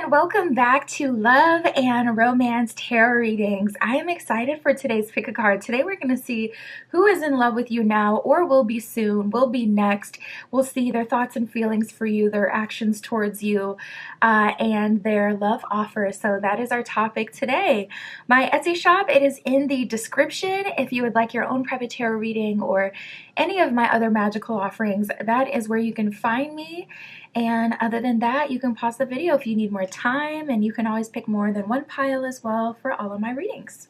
everyone, welcome back to Love and Romance Tarot Readings. I am excited for today's pick a card. Today we're going to see who is in love with you now or will be soon, will be next. We'll see their thoughts and feelings for you, their actions towards you, and their love offers. So that is our topic today. My Etsy shop, it is in the description. If you would like your own private tarot reading or any of my other magical offerings, that is where you can find me. And other than that, you can pause the video if you need more time, and you can always pick more than one pile as well for all of my readings.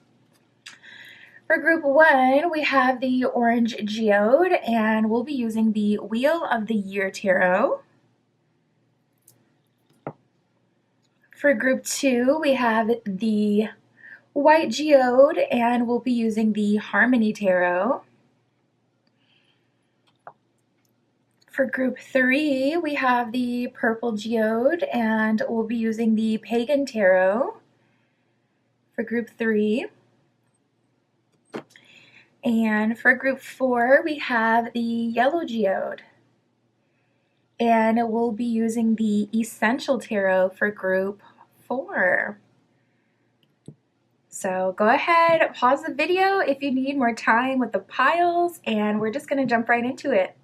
For group 1, we have the Orange Geode, and we'll be using the Wheel of the Year Tarot. For group 2, we have the White Geode, and we'll be using the Harmony Tarot. For group 3, we have the Purple Geode, and we'll be using the Pagan Tarot for group 3. And for group 4, we have the Yellow Geode, and we'll be using the Essential Tarot for group 4. So go ahead, pause the video if you need more time with the piles, and we're just going to jump right into it.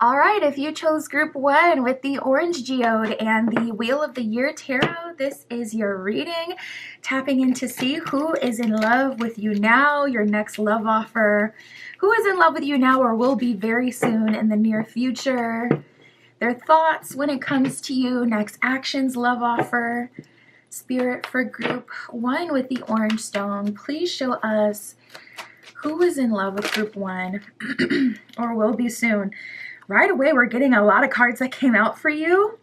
Alright, if you chose group 1 with the Orange Geode and the Wheel of the Year Tarot, this is your reading, tapping in to see who is in love with you now, your next love offer, who is in love with you now or will be very soon in the near future, their thoughts when it comes to you, next actions, love offer. Spirit, for group 1 with the Orange Stone, please show us who is in love with group 1 or will be soon. Right away, we're getting a lot of cards that came out for you.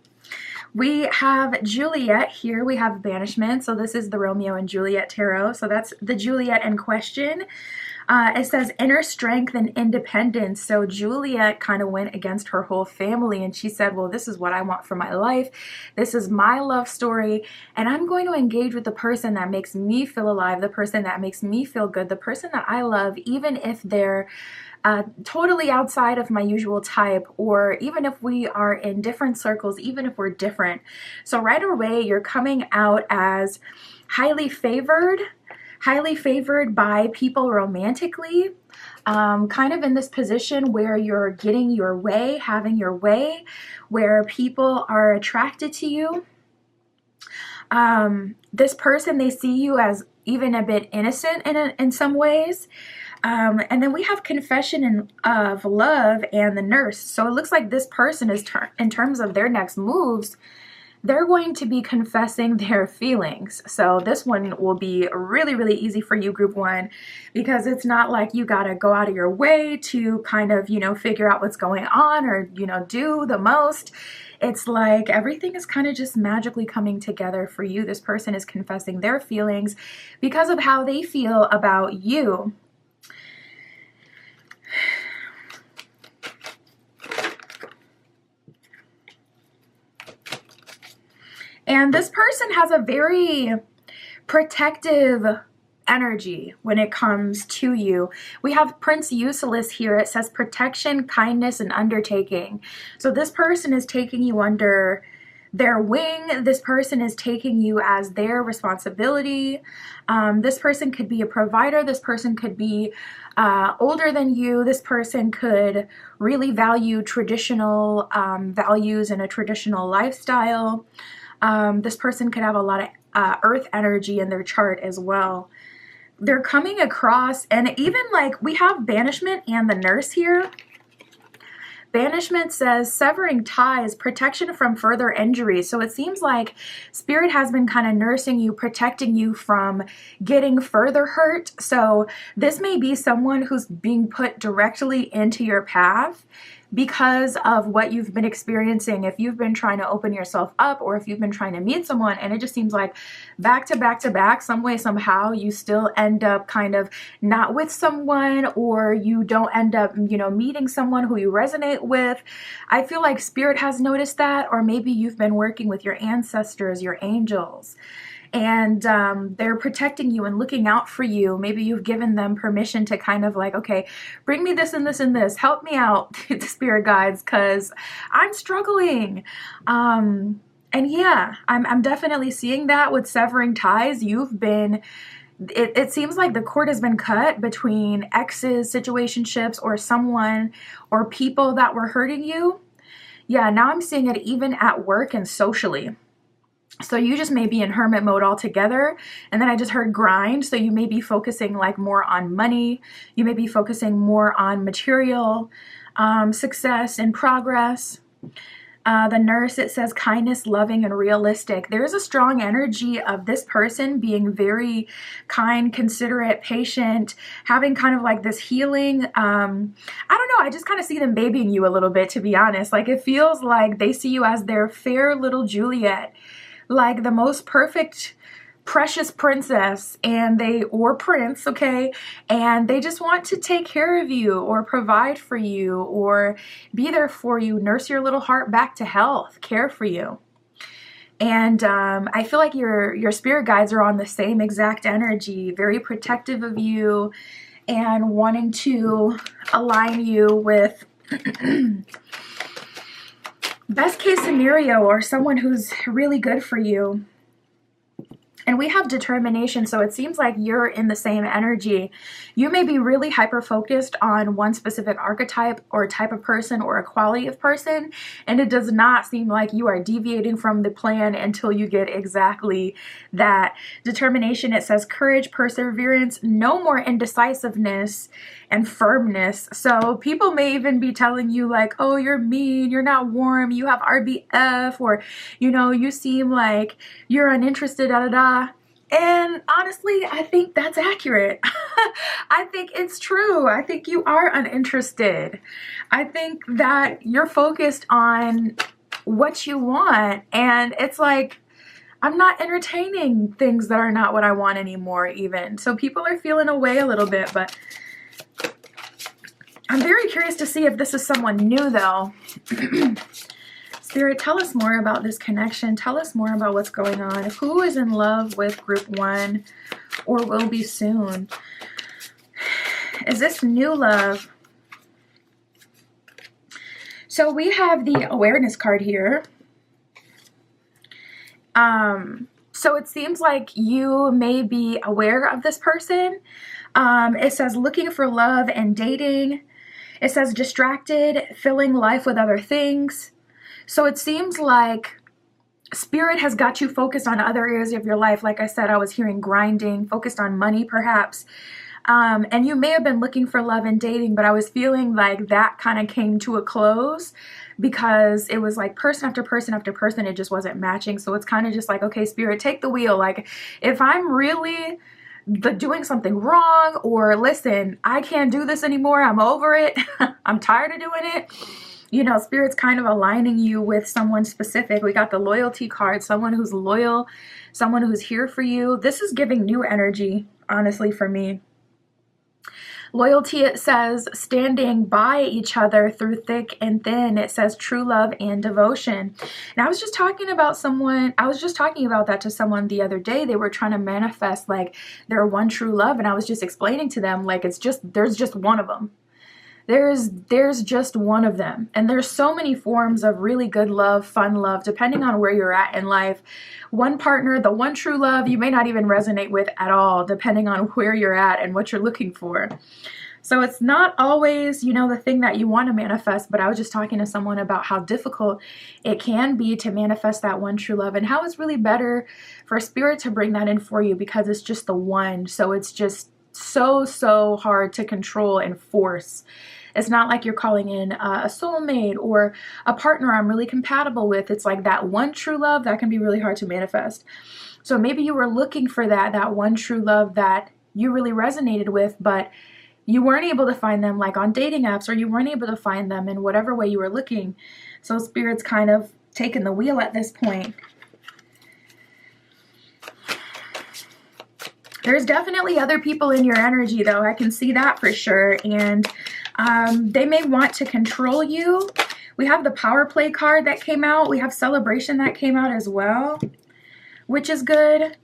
We have Juliet here. We have Banishment. So this is the Romeo and Juliet tarot. So that's the Juliet in question. It says inner strength and independence. So Juliet kind of went against her whole family and she said, well, this is what I want for my life. This is my love story. And I'm going to engage with the person that makes me feel alive, the person that makes me feel good, the person that I love, even if they're totally outside of my usual type, or even if we are in different circles, even if we're different. So right away, you're coming out as highly favored by people romantically, kind of in this position where you're getting your way, having your way, where people are attracted to you. This person, they see you as even a bit innocent in some ways. And then we have Confession of Love and the Nurse. So it looks like this person is, in terms of their next moves, they're going to be confessing their feelings. So this one will be really, really easy for you, group 1, because it's not like you got to go out of your way to kind of, figure out what's going on or, do the most. It's like everything is kind of just magically coming together for you. This person is confessing their feelings because of how they feel about you. And this person has a very protective energy when it comes to you. We have Prince Useless here. It says protection, kindness, and undertaking. So this person is taking you under their wing. This person is taking you as their responsibility. This person could be a provider. This person could be older than you. This person could really value traditional values and a traditional lifestyle. This person could have a lot of earth energy in their chart as well. They're coming across, and even like we have Banishment and the Nurse here. Banishment says severing ties, protection from further injury. So it seems like Spirit has been kind of nursing you, protecting you from getting further hurt. So this may be someone who's being put directly into your path because of what you've been experiencing. If you've been trying to open yourself up, or if you've been trying to meet someone and it just seems like back to back to back, some way, somehow, you still end up kind of not with someone, or you don't end up, meeting someone who you resonate with. I feel like Spirit has noticed that, or maybe you've been working with your ancestors, your angels. and they're protecting you and looking out for you. Maybe you've given them permission to kind of like, okay, bring me this and this and this, help me out, the spirit guides, because I'm struggling. And yeah, I'm definitely seeing that with severing ties. You've been, it seems like the cord has been cut between exes, situationships, or someone or people that were hurting you. Yeah, now I'm seeing it even at work and socially. So you just may be in hermit mode altogether. And then I just heard grind. So you may be focusing like more on money. You may be focusing more on material success and progress. The nurse, it says kindness, loving, and realistic. There's a strong energy of this person being very kind, considerate, patient, having kind of like this healing. I don't know. I just kind of see them babying you a little bit, to be honest. Like it feels like they see you as their fair little Juliet, like the most perfect precious princess, and or prince, okay, and they just want to take care of you or provide for you or be there for you, nurse your little heart back to health, care for you. And I feel like your spirit guides are on the same exact energy, very protective of you and wanting to align you with best case scenario or someone who's really good for you. And we have determination, so it seems like you're in the same energy. You may be really hyper-focused on one specific archetype or type of person or a quality of person, and it does not seem like you are deviating from the plan until you get exactly that. Determination, it says courage, perseverance, no more indecisiveness, and firmness. So people may even be telling you like, oh, you're mean, you're not warm, you have RBF, or, you know, you seem like you're uninterested, da da da. And honestly, I think that's accurate. I think it's true. I think you are uninterested. I think that you're focused on what you want. And it's like, I'm not entertaining things that are not what I want anymore even. So people are feeling away a little bit, but I'm very curious to see if this is someone new though. Spirit, tell us more about this connection. Tell us more about what's going on. Who is in love with group 1 or will be soon? Is this new love? So we have the awareness card here. So it seems like you may be aware of this person. It says looking for love and dating. It says distracted, filling life with other things. So it seems like Spirit has got you focused on other areas of your life. Like I said, I was hearing grinding, focused on money perhaps. And you may have been looking for love and dating, but I was feeling like that kind of came to a close because it was like person after person after person. It just wasn't matching. So it's kind of just like, okay, Spirit, take the wheel. Like if I'm really doing something wrong, or listen, I can't do this anymore, I'm over it, I'm tired of doing it, you know, Spirit's kind of aligning you with someone specific. We got the loyalty card, someone who's loyal, someone who's here for you. This is giving new energy, honestly, for me. Loyalty, it says standing by each other through thick and thin. It says true love and devotion. And I was just talking about that to someone the other day. They were trying to manifest like their one true love. And I was just explaining to them, like, there's just one of them. There's just one of them. And there's so many forms of really good love, fun love, depending on where you're at in life. One partner, the one true love, you may not even resonate with at all, depending on where you're at and what you're looking for. So it's not always, you know, the thing that you want to manifest, but I was just talking to someone about how difficult it can be to manifest that one true love and how it's really better for Spirit to bring that in for you because it's just the one. So it's just so hard to control and force. It's not like you're calling in a soulmate or a partner I'm really compatible with. It's like that one true love that can be really hard to manifest. So maybe you were looking for that one true love that you really resonated with, but you weren't able to find them like on dating apps, or you weren't able to find them in whatever way you were looking. So Spirit's kind of taken the wheel at this point. There's definitely other people in your energy though. I can see that for sure. And they may want to control you. We have the power play card that came out. We have celebration that came out as well, which is good.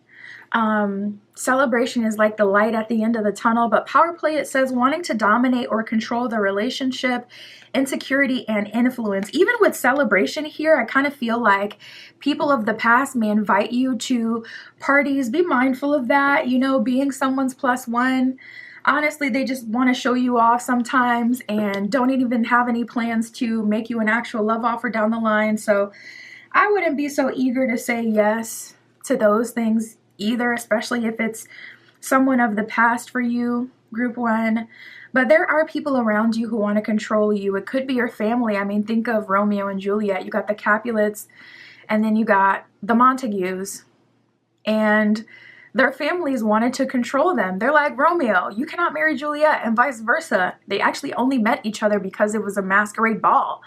Celebration is like the light at the end of the tunnel, but power play, it says wanting to dominate or control the relationship, insecurity, and influence. Even with celebration here, I kind of feel like people of the past may invite you to parties. Be mindful of that, you know, being someone's plus one. Honestly, they just want to show you off sometimes and don't even have any plans to make you an actual love offer down the line. So I wouldn't be so eager to say yes to those things either, especially if it's someone of the past for you, group one. But there are people around you who want to control you. It could be your family. I mean, think of Romeo and Juliet. You got the Capulets, and then you got the Montagues, and their families wanted to control them. They're like, Romeo, you cannot marry Juliet, and vice versa. They actually only met each other because it was a masquerade ball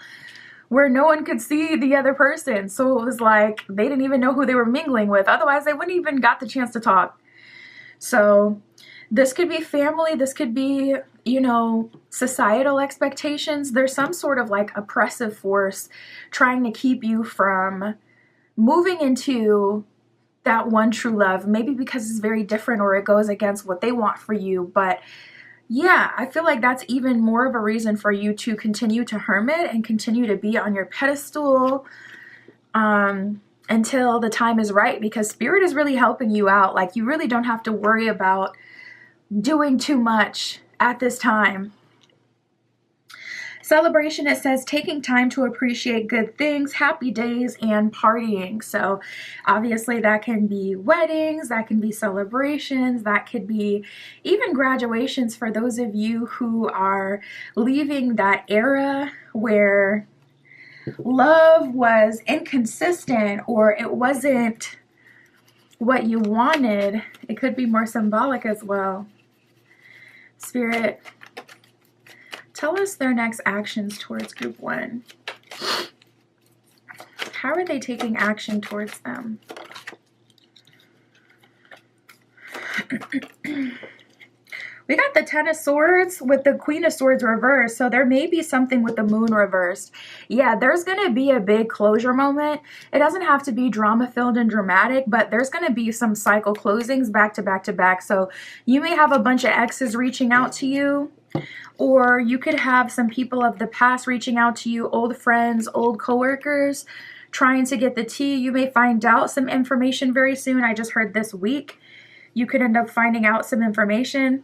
where no one could see the other person. So it was like they didn't even know who they were mingling with. Otherwise, they wouldn't even got the chance to talk. So this could be family. This could be, you know, societal expectations. There's some sort of like oppressive force trying to keep you from moving into that one true love, maybe because it's very different or it goes against what they want for you. But yeah, I feel like that's even more of a reason for you to continue to hermit and continue to be on your pedestal until the time is right, because Spirit is really helping you out. Like, you really don't have to worry about doing too much at this time. Celebration, it says taking time to appreciate good things, happy days, and partying. So obviously that can be weddings, that can be celebrations, that could be even graduations for those of you who are leaving that era where love was inconsistent or it wasn't what you wanted. It could be more symbolic as well. Spirit, tell us their next actions towards group one. How are they taking action towards them? We got the Ten of Swords with the Queen of Swords reversed, so there may be something with the Moon reversed. Yeah, there's going to be a big closure moment. It doesn't have to be drama-filled and dramatic, but there's going to be some cycle closings back to back to back. So you may have a bunch of exes reaching out to you, or you could have some people of the past reaching out to you, old friends, old coworkers, trying to get the tea. You may find out some information very soon. I just heard this week you could end up finding out some information.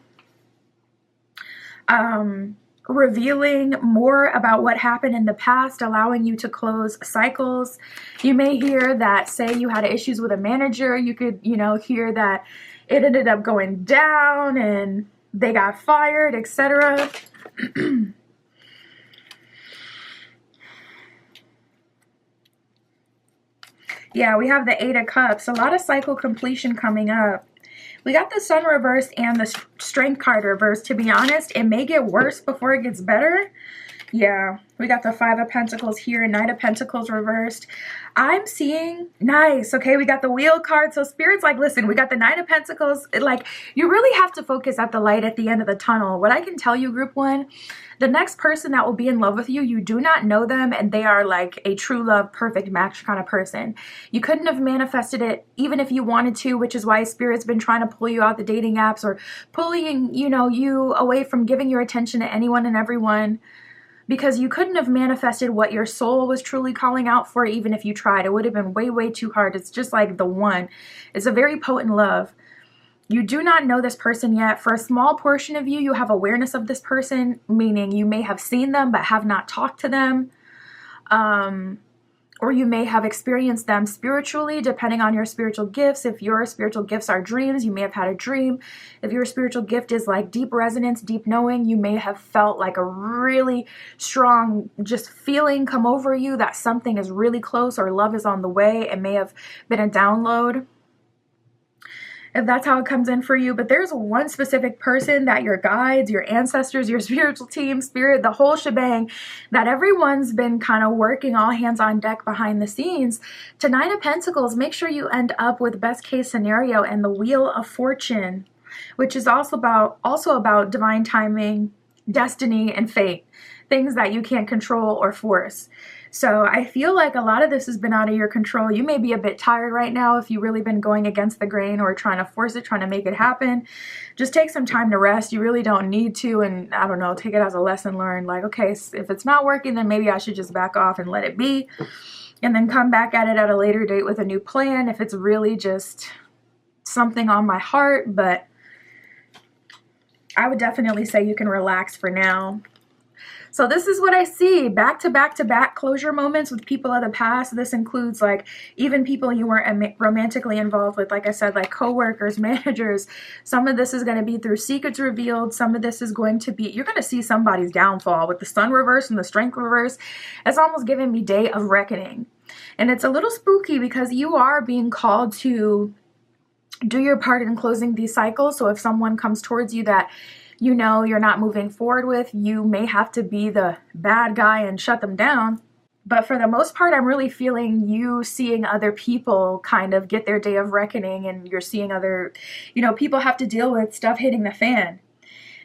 Revealing more about what happened in the past, allowing you to close cycles. You may hear that, say you had issues with a manager, you could, you know, hear that it ended up going down and they got fired, etc. Yeah, we have the Eight of Cups. A lot of cycle completion coming up. We got the Sun reversed and the Strength card reversed. To be honest, it may get worse before it gets better. Yeah, we got the Five of Pentacles here, Knight of Pentacles reversed. I'm seeing, nice, okay, we got the Wheel card. So Spirit's like, listen, we got the Knight of Pentacles. Like, you really have to focus at the light at the end of the tunnel. What I can tell you, group one, the next person that will be in love with you, you do not know them, and they are like a true love, perfect match kind of person. You couldn't have manifested it even if you wanted to, which is why Spirit's been trying to pull you out the dating apps or pulling, you know, you away from giving your attention to anyone and everyone, because you couldn't have manifested what your soul was truly calling out for even if you tried. It would have been way, way too hard. It's just like the one. It's a very potent love. You do not know this person yet. For a small portion of you, you have awareness of this person, meaning you may have seen them but have not talked to them. Or you may have experienced them spiritually, depending on your spiritual gifts. If your spiritual gifts are dreams, you may have had a dream. If your spiritual gift is like deep resonance, deep knowing, you may have felt like a really strong just feeling come over you that something is really close or love is on the way. It may have been a download, if that's how it comes in for you. But there's one specific person that your guides, your ancestors, your spiritual team, spirit, the whole shebang, that everyone's been kind of working all hands on deck behind the scenes. To Nine of Pentacles, make sure you end up with best case scenario and the Wheel of Fortune, which is also about divine timing, destiny, and fate, things that you can't control or force. So I feel like a lot of this has been out of your control. You may be a bit tired right now if you've really been going against the grain or trying to force it, trying to make it happen. Just take some time to rest. You really don't need to. And I don't know, take it as a lesson learned. Like, okay, if it's not working, then maybe I should just back off and let it be. And then come back at it at a later date with a new plan if it's really just something on my heart. But I would definitely say you can relax for now. So this is what I see, back to back to back closure moments with people of the past. This includes like even people you weren't romantically involved with, like I said, like coworkers, managers. Some of this is going to be through secrets revealed. Some of this is going to be, you're going to see somebody's downfall with the sun reverse and the strength reverse. It's almost giving me day of reckoning. And it's a little spooky because you are being called to do your part in closing these cycles. So if someone comes towards you that you know you're not moving forward with, you may have to be the bad guy and shut them down. But for the most part, I'm really feeling you seeing other people kind of get their day of reckoning, and you're seeing other, people have to deal with stuff hitting the fan.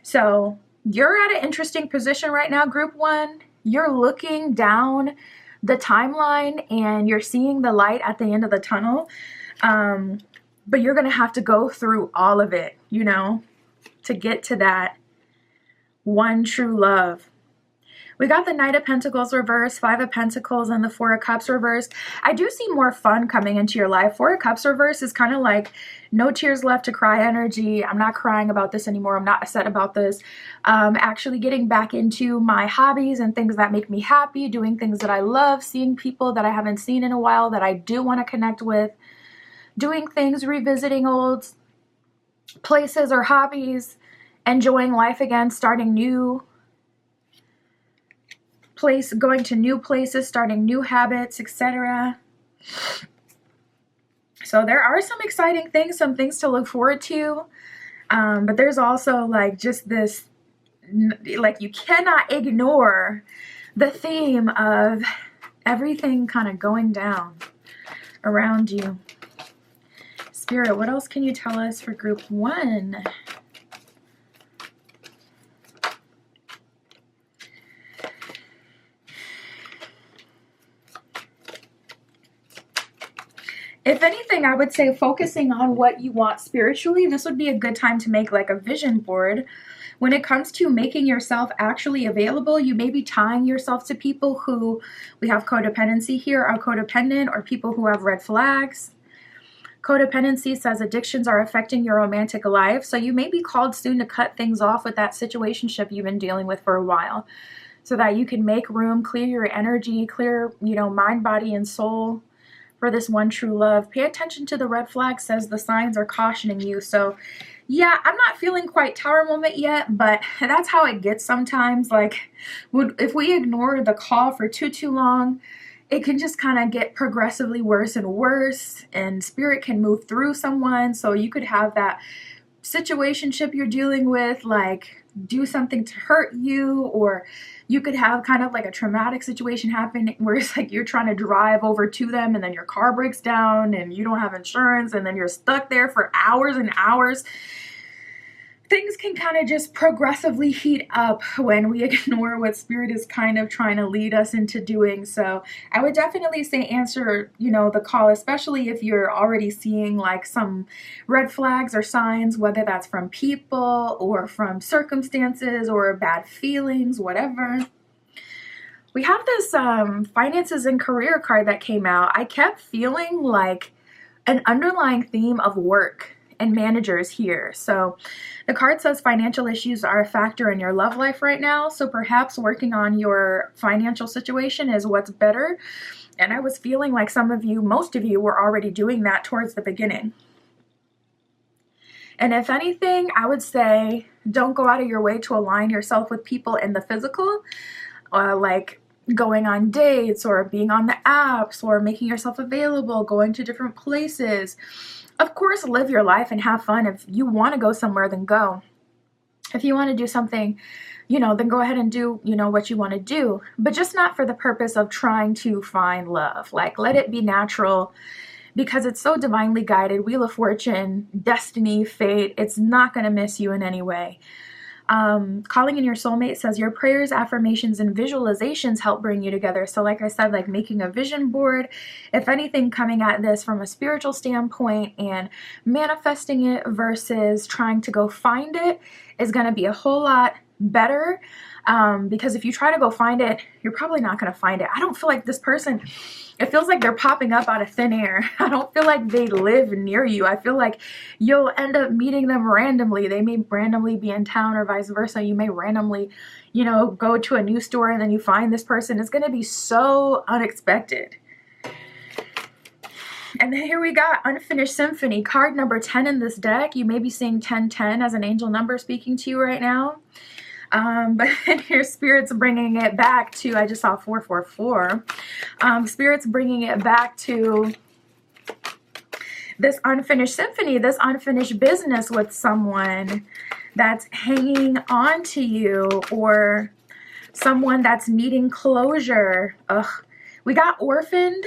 So you're at an interesting position right now, Group 1. You're looking down the timeline and you're seeing the light at the end of the tunnel. But you're going to have to go through all of it, to get to that one true love. We got the Knight of Pentacles reversed, 5 of Pentacles, and the 4 of Cups reversed. I do see more fun coming into your life. 4 of Cups reversed is kind of like no tears left to cry energy. I'm not crying about this anymore. I'm not upset about this. Actually getting back into my hobbies and things that make me happy, doing things that I love, seeing people that I haven't seen in a while that I do want to connect with, doing things, revisiting old places or hobbies, enjoying life again, starting new place, going to new places, starting new habits, etc. So there are some exciting things, some things to look forward to. But there's also like just this, like you cannot ignore the theme of everything kind of going down around you. Spirit, what else can you tell us for Group 1? If anything, I would say focusing on what you want spiritually. This would be a good time to make like a vision board. When it comes to making yourself actually available, you may be tying yourself to people who, we have codependency here, are codependent, or people who have red flags. Codependency says addictions are affecting your romantic life. So you may be called soon to cut things off with that situationship you've been dealing with for a while, so that you can make room, clear your energy, clear, mind, body, and soul for this one true love. Pay attention to the red flag, says the signs are cautioning you. So yeah, I'm not feeling quite tower moment yet, but that's how it gets sometimes. Like if we ignore the call for too long, it can just kind of get progressively worse and worse, and spirit can move through someone. So you could have that situationship you're dealing with, like do something to hurt you, or you could have kind of like a traumatic situation happen where it's like you're trying to drive over to them and then your car breaks down and you don't have insurance and then you're stuck there for hours and hours. Things can kind of just progressively heat up when we ignore what spirit is kind of trying to lead us into doing. So I would definitely say answer, the call, especially if you're already seeing like some red flags or signs, whether that's from people or from circumstances or bad feelings, whatever. We have this finances and career card that came out. I kept feeling like an underlying theme of work and managers here. So the card says financial issues are a factor in your love life right now. So perhaps working on your financial situation is what's better. And I was feeling like some of you, most of you, were already doing that towards the beginning. And if anything, I would say don't go out of your way to align yourself with people in the physical, like going on dates or being on the apps or making yourself available, going to different places. Of course, live your life and have fun. If you want to go somewhere, then go. If you want to do something, then go ahead and do, what you want to do, but just not for the purpose of trying to find love. Like, let it be natural, because it's so divinely guided. Wheel of Fortune, destiny, fate, it's not going to miss you in any way. Calling in your soulmate says your prayers, affirmations, and visualizations help bring you together. So like I said, like making a vision board, if anything, coming at this from a spiritual standpoint and manifesting it versus trying to go find it is going to be a whole lot better. Because if you try to go find it, you're probably not going to find it. I don't feel like this person, it feels like they're popping up out of thin air. I don't feel like they live near you. I feel like you'll end up meeting them randomly. They may randomly be in town or vice versa. You may randomly, you know, go to a new store and then you find this person. It's going to be so unexpected. And then here we got Unfinished Symphony, card number 10 in this deck. You may be seeing 1010 as an angel number speaking to you right now. But here Spirit's bringing it back to, I just saw 444. Spirit's bringing it back to this unfinished symphony, this unfinished business with someone that's hanging on to you or someone that's needing closure. Ugh, we got orphaned.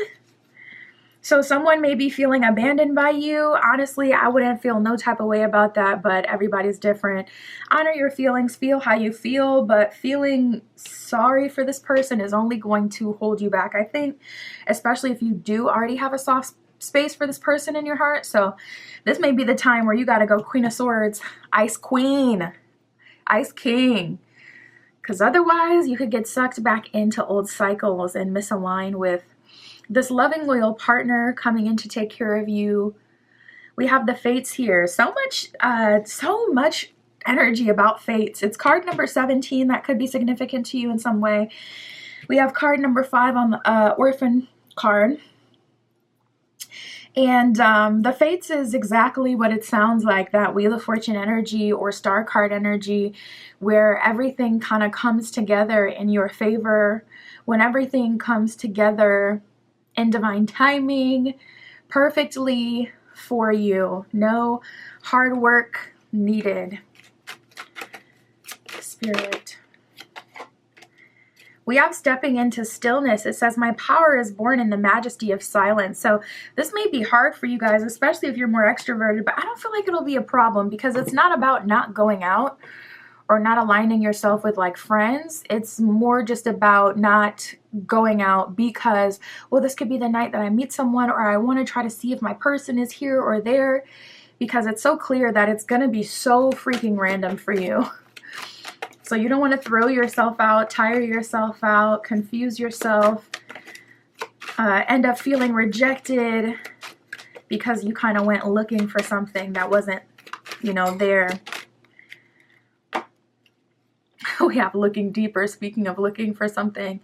So someone may be feeling abandoned by you. Honestly, I wouldn't feel no type of way about that, but everybody's different. Honor your feelings, feel how you feel, but feeling sorry for this person is only going to hold you back, I think, especially if you do already have a soft space for this person in your heart. So this may be the time where you got to go Queen of Swords, Ice Queen, Ice King. Because otherwise, you could get sucked back into old cycles and misalign with this loving, loyal partner coming in to take care of you. We have the Fates here. So much energy about Fates. It's card number 17 that could be significant to you in some way. We have card number 5 on the Orphan card. And the Fates is exactly what it sounds like, that Wheel of Fortune energy or star card energy, where everything kind of comes together in your favor, when everything comes together in divine timing, perfectly for you. No hard work needed. Spirit. We have stepping into stillness. It says, my power is born in the majesty of silence. So this may be hard for you guys, especially if you're more extroverted, but I don't feel like it'll be a problem because it's not about not going out or not aligning yourself with like friends. It's more just about not going out because, well, this could be the night that I meet someone, or I want to try to see if my person is here or there, because it's so clear that it's going to be so freaking random for you. So you don't want to throw yourself out, tire yourself out, confuse yourself, end up feeling rejected because you kind of went looking for something that wasn't, you know, there. We have looking deeper. Speaking of looking for something,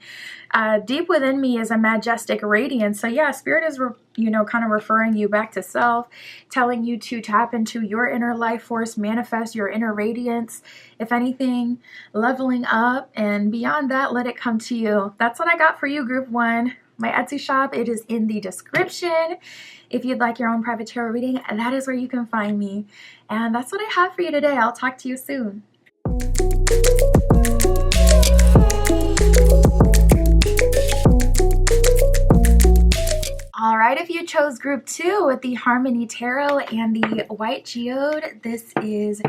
deep within me is a majestic radiance. So yeah, Spirit is, you know, kind of referring you back to self, telling you to tap into your inner life force, manifest your inner radiance. If anything, leveling up, and beyond that, let it come to you. That's what I got for you, Group 1. My Etsy shop, it is in the description. If you'd like your own private tarot reading, that is where you can find me. And that's what I have for you today. I'll talk to you soon. All right, if you chose Group 2 with the Harmony Tarot and the White Geode, this is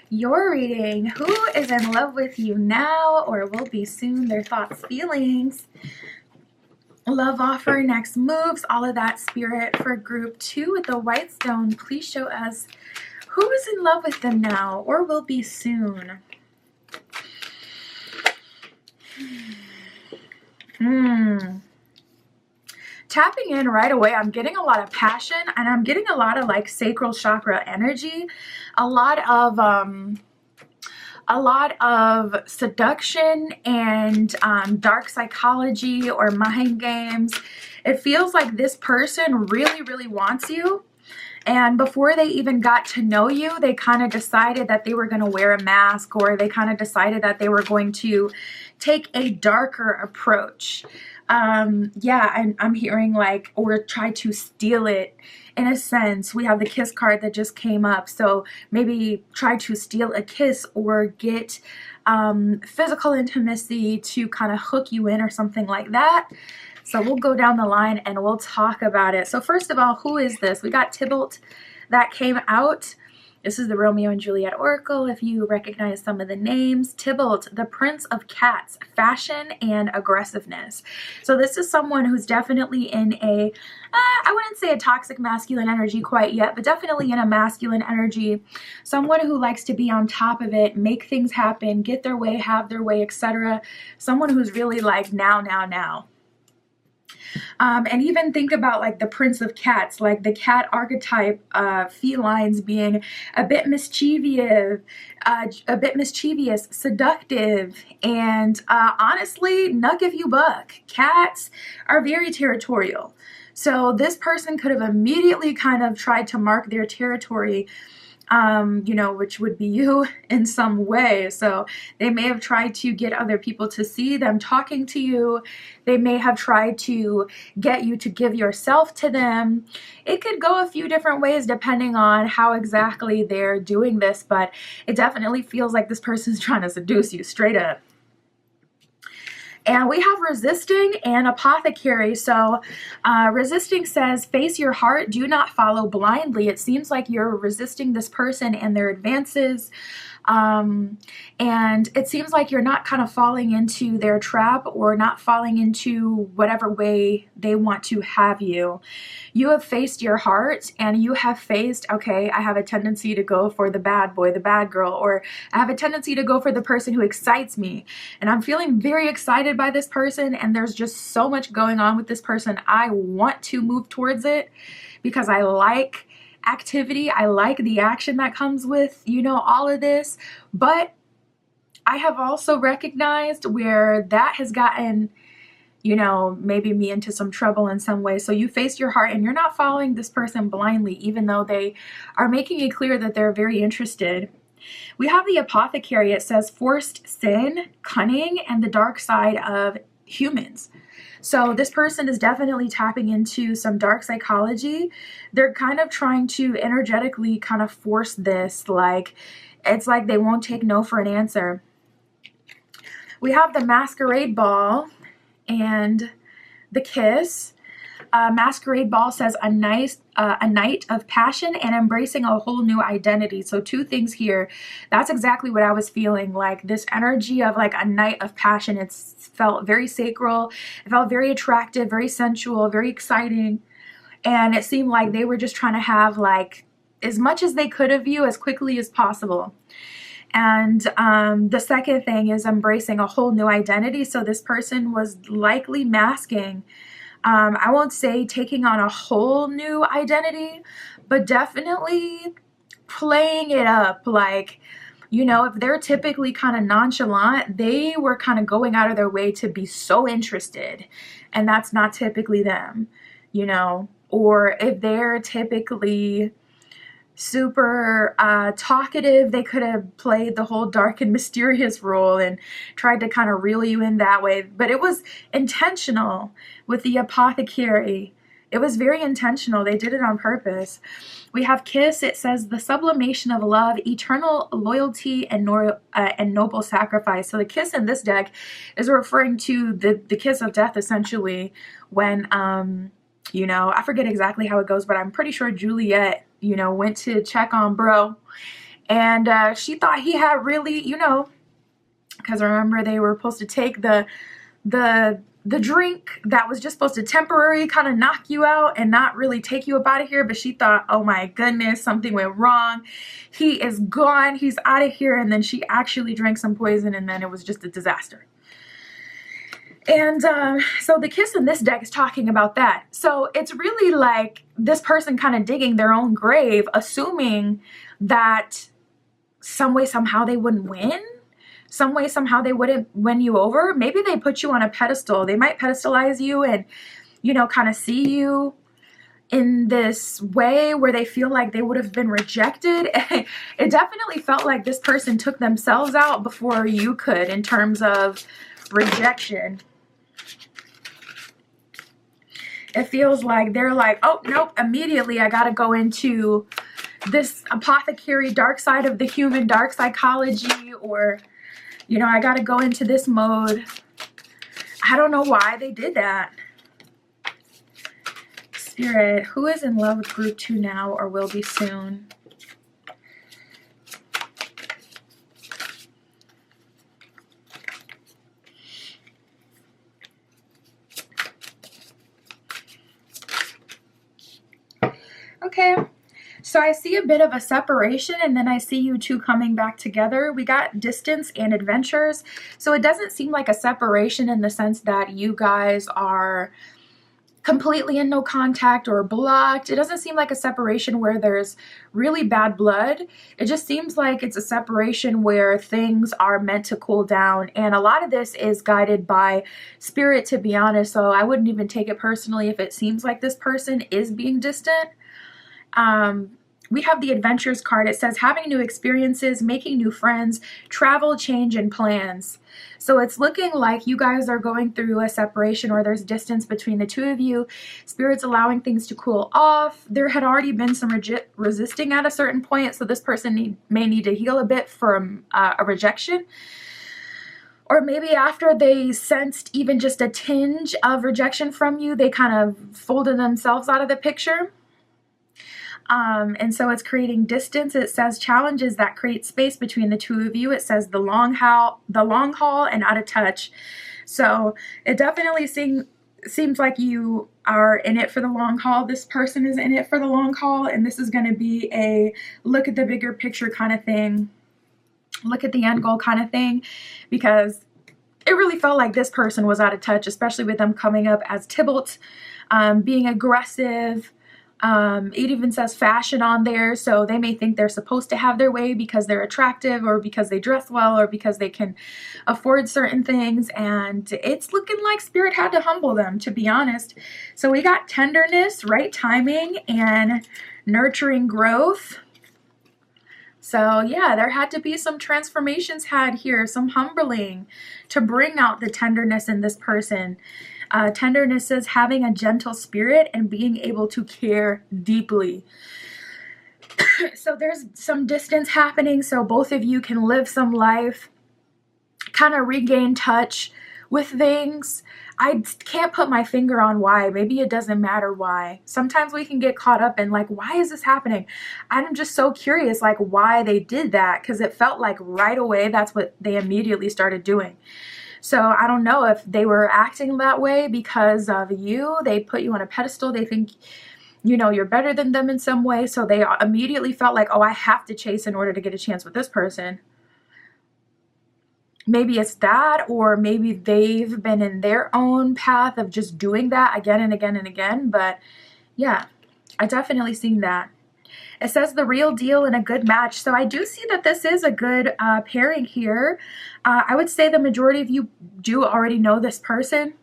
your reading. Who is in love with you now or will be soon? Their thoughts, feelings, love offer, next moves, all of that, Spirit, for Group 2 with the White Stone. Please show us who is in love with them now or will be soon. Tapping in right away, I'm getting a lot of passion and I'm getting a lot of like sacral chakra energy, a lot of seduction and dark psychology or mind games. It feels like this person really, really wants you. And before they even got to know you, they kind of decided that they were going to wear a mask, or they kind of decided that they were going to take a darker approach. Yeah, I'm hearing like, or try to steal it in a sense. We have the kiss card that just came up. So maybe try to steal a kiss or get physical intimacy to kind of hook you in or something like that. So we'll go down the line and we'll talk about it. So first of all, who is this? We got Tybalt that came out. This is the Romeo and Juliet Oracle. If you recognize some of the names, Tybalt, the Prince of Cats, fashion and aggressiveness. So this is someone who's definitely in a, I wouldn't say a toxic masculine energy quite yet, but definitely in a masculine energy. Someone who likes to be on top of it, make things happen, get their way, have their way, etc. Someone who's really like now, now, now. And even think about like the Prince of Cats, like the cat archetype, felines being a bit mischievous, seductive, and honestly, nuck if you buck. Cats are very territorial. So this person could have immediately kind of tried to mark their territory, you know, which would be you in some way. So they may have tried to get other people to see them talking to you. They may have tried to get you to give yourself to them. It could go a few different ways depending on how exactly they're doing this, but it definitely feels like this person's trying to seduce you straight up. And we have resisting and apothecary. So resisting says, face your heart, do not follow blindly. It seems like you're resisting this person and their advances. And it seems like you're not kind of falling into their trap or not falling into whatever way they want to have you. You have faced your heart and you have faced, okay, I have a tendency to go for the bad boy, the bad girl, or I have a tendency to go for the person who excites me. And I'm feeling very excited by this person and there's just so much going on with this person. I want to move towards it because I like activity. I like the action that comes with, you know, all of this. But I have also recognized where that has gotten, you know, maybe me into some trouble in some way. So you face your heart and you're not following this person blindly, even though they are making it clear that they're very interested. We have the apothecary. It says forced sin, cunning, and the dark side of humans. So this person is definitely tapping into some dark psychology. They're kind of trying to energetically kind of force this, like it's like they won't take no for an answer. We have the masquerade ball and the kiss. Masquerade ball says a night of passion and embracing a whole new identity. So two things here. That's exactly what I was feeling, like this energy of like a night of passion. It felt very sacral. It felt very attractive, very sensual, very exciting. And it seemed like they were just trying to have like as much as they could of you as quickly as possible. And the second thing is embracing a whole new identity. So this person was likely masking, I won't say taking on a whole new identity, but definitely playing it up. Like, you know, if they're typically kind of nonchalant, they were kind of going out of their way to be so interested. And that's not typically them, you know. Or if they're typically super talkative, they could have played the whole dark and mysterious role and tried to kind of reel you in that way. But it was intentional with the apothecary. It was very intentional. They did it on purpose. We have kiss. It says the sublimation of love, eternal loyalty, and noble sacrifice. So the kiss in this deck is referring to the kiss of death, essentially, when you know, I forget exactly how it goes, but I'm pretty sure Juliet, you know, went to check on bro, and she thought he had really, you know, because remember they were supposed to take the drink that was just supposed to temporarily kind of knock you out and not really take you up out of here, but she thought, oh my goodness, something went wrong. He is gone. He's out of here. And then she actually drank some poison, and then it was just a disaster. And so the kiss in this deck is talking about that. So it's really like this person kind of digging their own grave, assuming that some way, somehow they wouldn't win. Some way, somehow they wouldn't win you over. Maybe they put you on a pedestal. They might pedestalize you and, you know, kind of see you in this way where they feel like they would have been rejected. It definitely felt like this person took themselves out before you could in terms of rejection. It feels like they're like, oh, nope, immediately I got to go into this apothecary dark side of the human, dark psychology, or, you know, I got to go into this mode. I don't know why they did that. Spirit, who is in love with group 2 now or will be soon? Okay. So I see a bit of a separation, and then I see you two coming back together. We got distance and adventures. So it doesn't seem like a separation in the sense that you guys are completely in no contact or blocked. It doesn't seem like a separation where there's really bad blood. It just seems like it's a separation where things are meant to cool down. And a lot of this is guided by spirit, to be honest. So I wouldn't even take it personally if it seems like this person is being distant. We have the adventures card. It says having new experiences, making new friends, travel, change, and plans. So it's looking like you guys are going through a separation, or there's distance between the two of you. Spirit's allowing things to cool off. There had already been some resisting at a certain point, so this person may need to heal a bit from a rejection. Or maybe after they sensed even just a tinge of rejection from you, they kind of folded themselves out of the picture. And so it's creating distance. It says challenges that create space between the two of you. It says the long haul and out of touch. So it definitely seems like you are in it for the long haul. This person is in it for the long haul, and this is going to be a look at the bigger picture kind of thing. Look at the end goal kind of thing, because it really felt like this person was out of touch, especially with them coming up as Tybalt, being aggressive. It even says fashion on there, so they may think they're supposed to have their way because they're attractive, or because they dress well, or because they can afford certain things, and it's looking like Spirit had to humble them, to be honest. So we got tenderness, right timing, and nurturing growth. So yeah, there had to be some transformations had here, some humbling to bring out the tenderness in this person. Tenderness is having a gentle spirit and being able to care deeply. So there's some distance happening, so both of you can live some life, kind of regain touch with things. I can't put my finger on why. Maybe it doesn't matter why. Sometimes we can get caught up in like, why is this happening? I'm just so curious like why they did that, because it felt like right away that's what they immediately started doing. So I don't know if they were acting that way because of you. They put you on a pedestal. They think, you know, you're better than them in some way. So they immediately felt like, oh, I have to chase in order to get a chance with this person. Maybe it's that, or maybe they've been in their own path of just doing that again and again and again. But yeah, I definitely seen that. It says the real deal and a good match. So I do see that this is a good pairing here. I would say the majority of you do already know this person.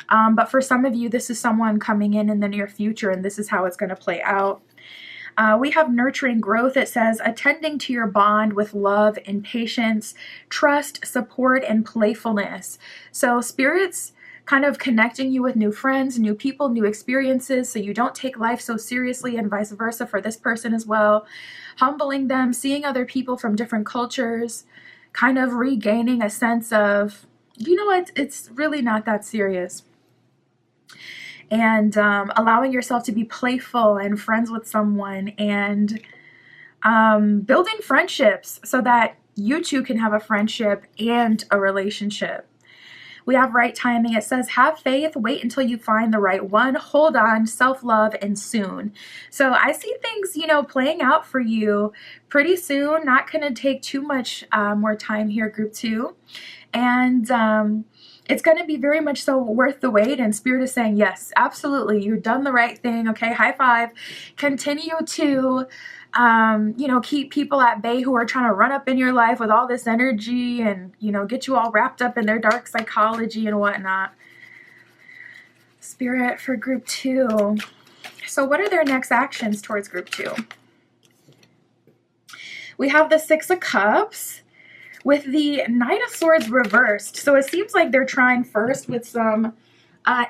But for some of you, this is someone coming in the near future, and this is how it's going to play out. We have nurturing growth. It says attending to your bond with love and patience, trust, support, and playfulness. So Spirit's kind of connecting you with new friends, new people, new experiences, so you don't take life so seriously, and vice versa for this person as well. Humbling them, seeing other people from different cultures, kind of regaining a sense of, you know what, it's really not that serious. And allowing yourself to be playful and friends with someone, and building friendships so that you two can have a friendship and a relationship. We have right timing. It says, have faith, wait until you find the right one, hold on, self-love, and soon. So I see things, you know, playing out for you pretty soon. Not going to take too much more time here, group 2. And it's going to be very much so worth the wait. And Spirit is saying, yes, absolutely. You've done the right thing. Okay, high five. Continue to you know, keep people at bay who are trying to run up in your life with all this energy and, you know, get you all wrapped up in their dark psychology and whatnot. Spirit for group 2. So what are their next actions towards group 2? We have the 6 of Cups with the Knight of Swords reversed. So it seems like they're trying first with some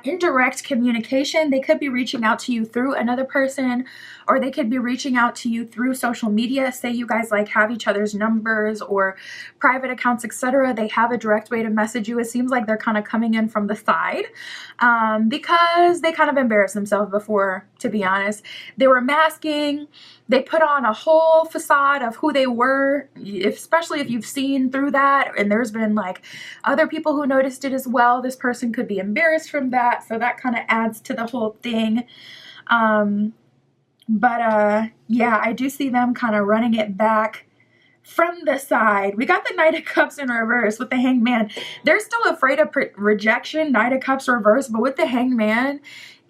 indirect communication. They could be reaching out to you through another person, or they could be reaching out to you through social media. Say you guys like have each other's numbers or private accounts, etc. They have a direct way to message you. It seems like they're kind of coming in from the side because they kind of embarrassed themselves before, to be honest. They were masking. They put on a whole facade of who they were, especially if you've seen through that. And there's been like other people who noticed it as well. This person could be embarrassed from that. So that kind of adds to the whole thing. But yeah, I do see them kind of running it back from the side. We got the Knight of Cups in reverse with the Hangman. They're still afraid of rejection, Knight of Cups reverse, but with the Hangman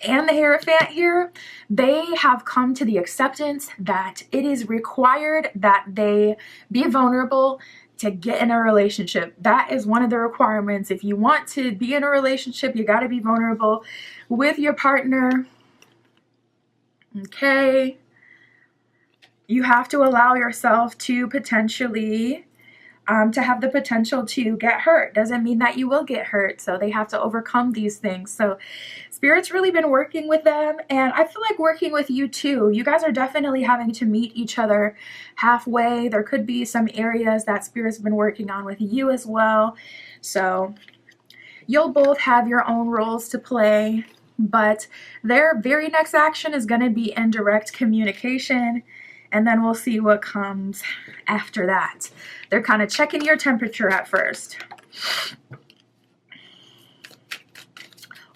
and the Hierophant here, they have come to the acceptance that it is required that they be vulnerable to get in a relationship. That is one of the requirements. If you want to be in a relationship, you got to be vulnerable with your partner. Okay. You have to allow yourself to potentially to have the potential to get hurt. Doesn't mean that you will get hurt. So they have to overcome these things. So Spirit's really been working with them, and I feel like working with you too. You guys are definitely having to meet each other halfway. There could be some areas that Spirit's been working on with you as well. So you'll both have your own roles to play, but their very next action is going to be indirect communication. And then we'll see what comes after that. They're kind of checking your temperature at first.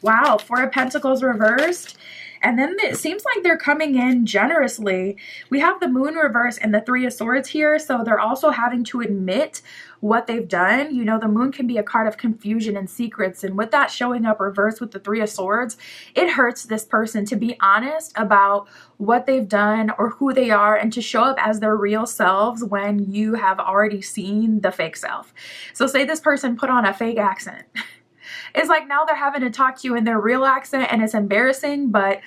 Wow, Four of Pentacles reversed. And then it seems like they're coming in generously. We have the Moon reverse and the Three of Swords here. So they're also having to admit what they've done. You know, the Moon can be a card of confusion and secrets. And with that showing up reversed with the Three of Swords, it hurts this person to be honest about what they've done or who they are, and to show up as their real selves when you have already seen the fake self. So say this person put on a fake accent. It's like now they're having to talk to you in their real accent, and it's embarrassing, but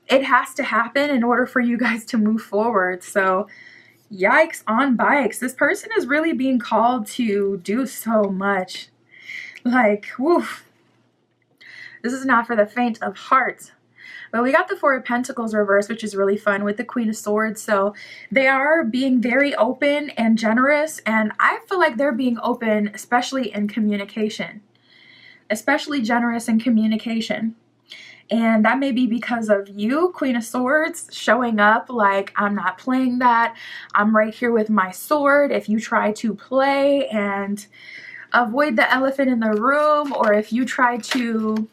it has to happen in order for you guys to move forward. So yikes on bikes. This person is really being called to do so much. Like, woof. This is not for the faint of heart. But we got the Four of Pentacles reversed, which is really fun, with the Queen of Swords. So they are being very open and generous, and I feel like they're being open, especially in communication. Especially generous in communication. And that may be because of you, Queen of Swords, showing up like, I'm not playing that. I'm right here with my sword. If you try to play and avoid the elephant in the room, or if you try to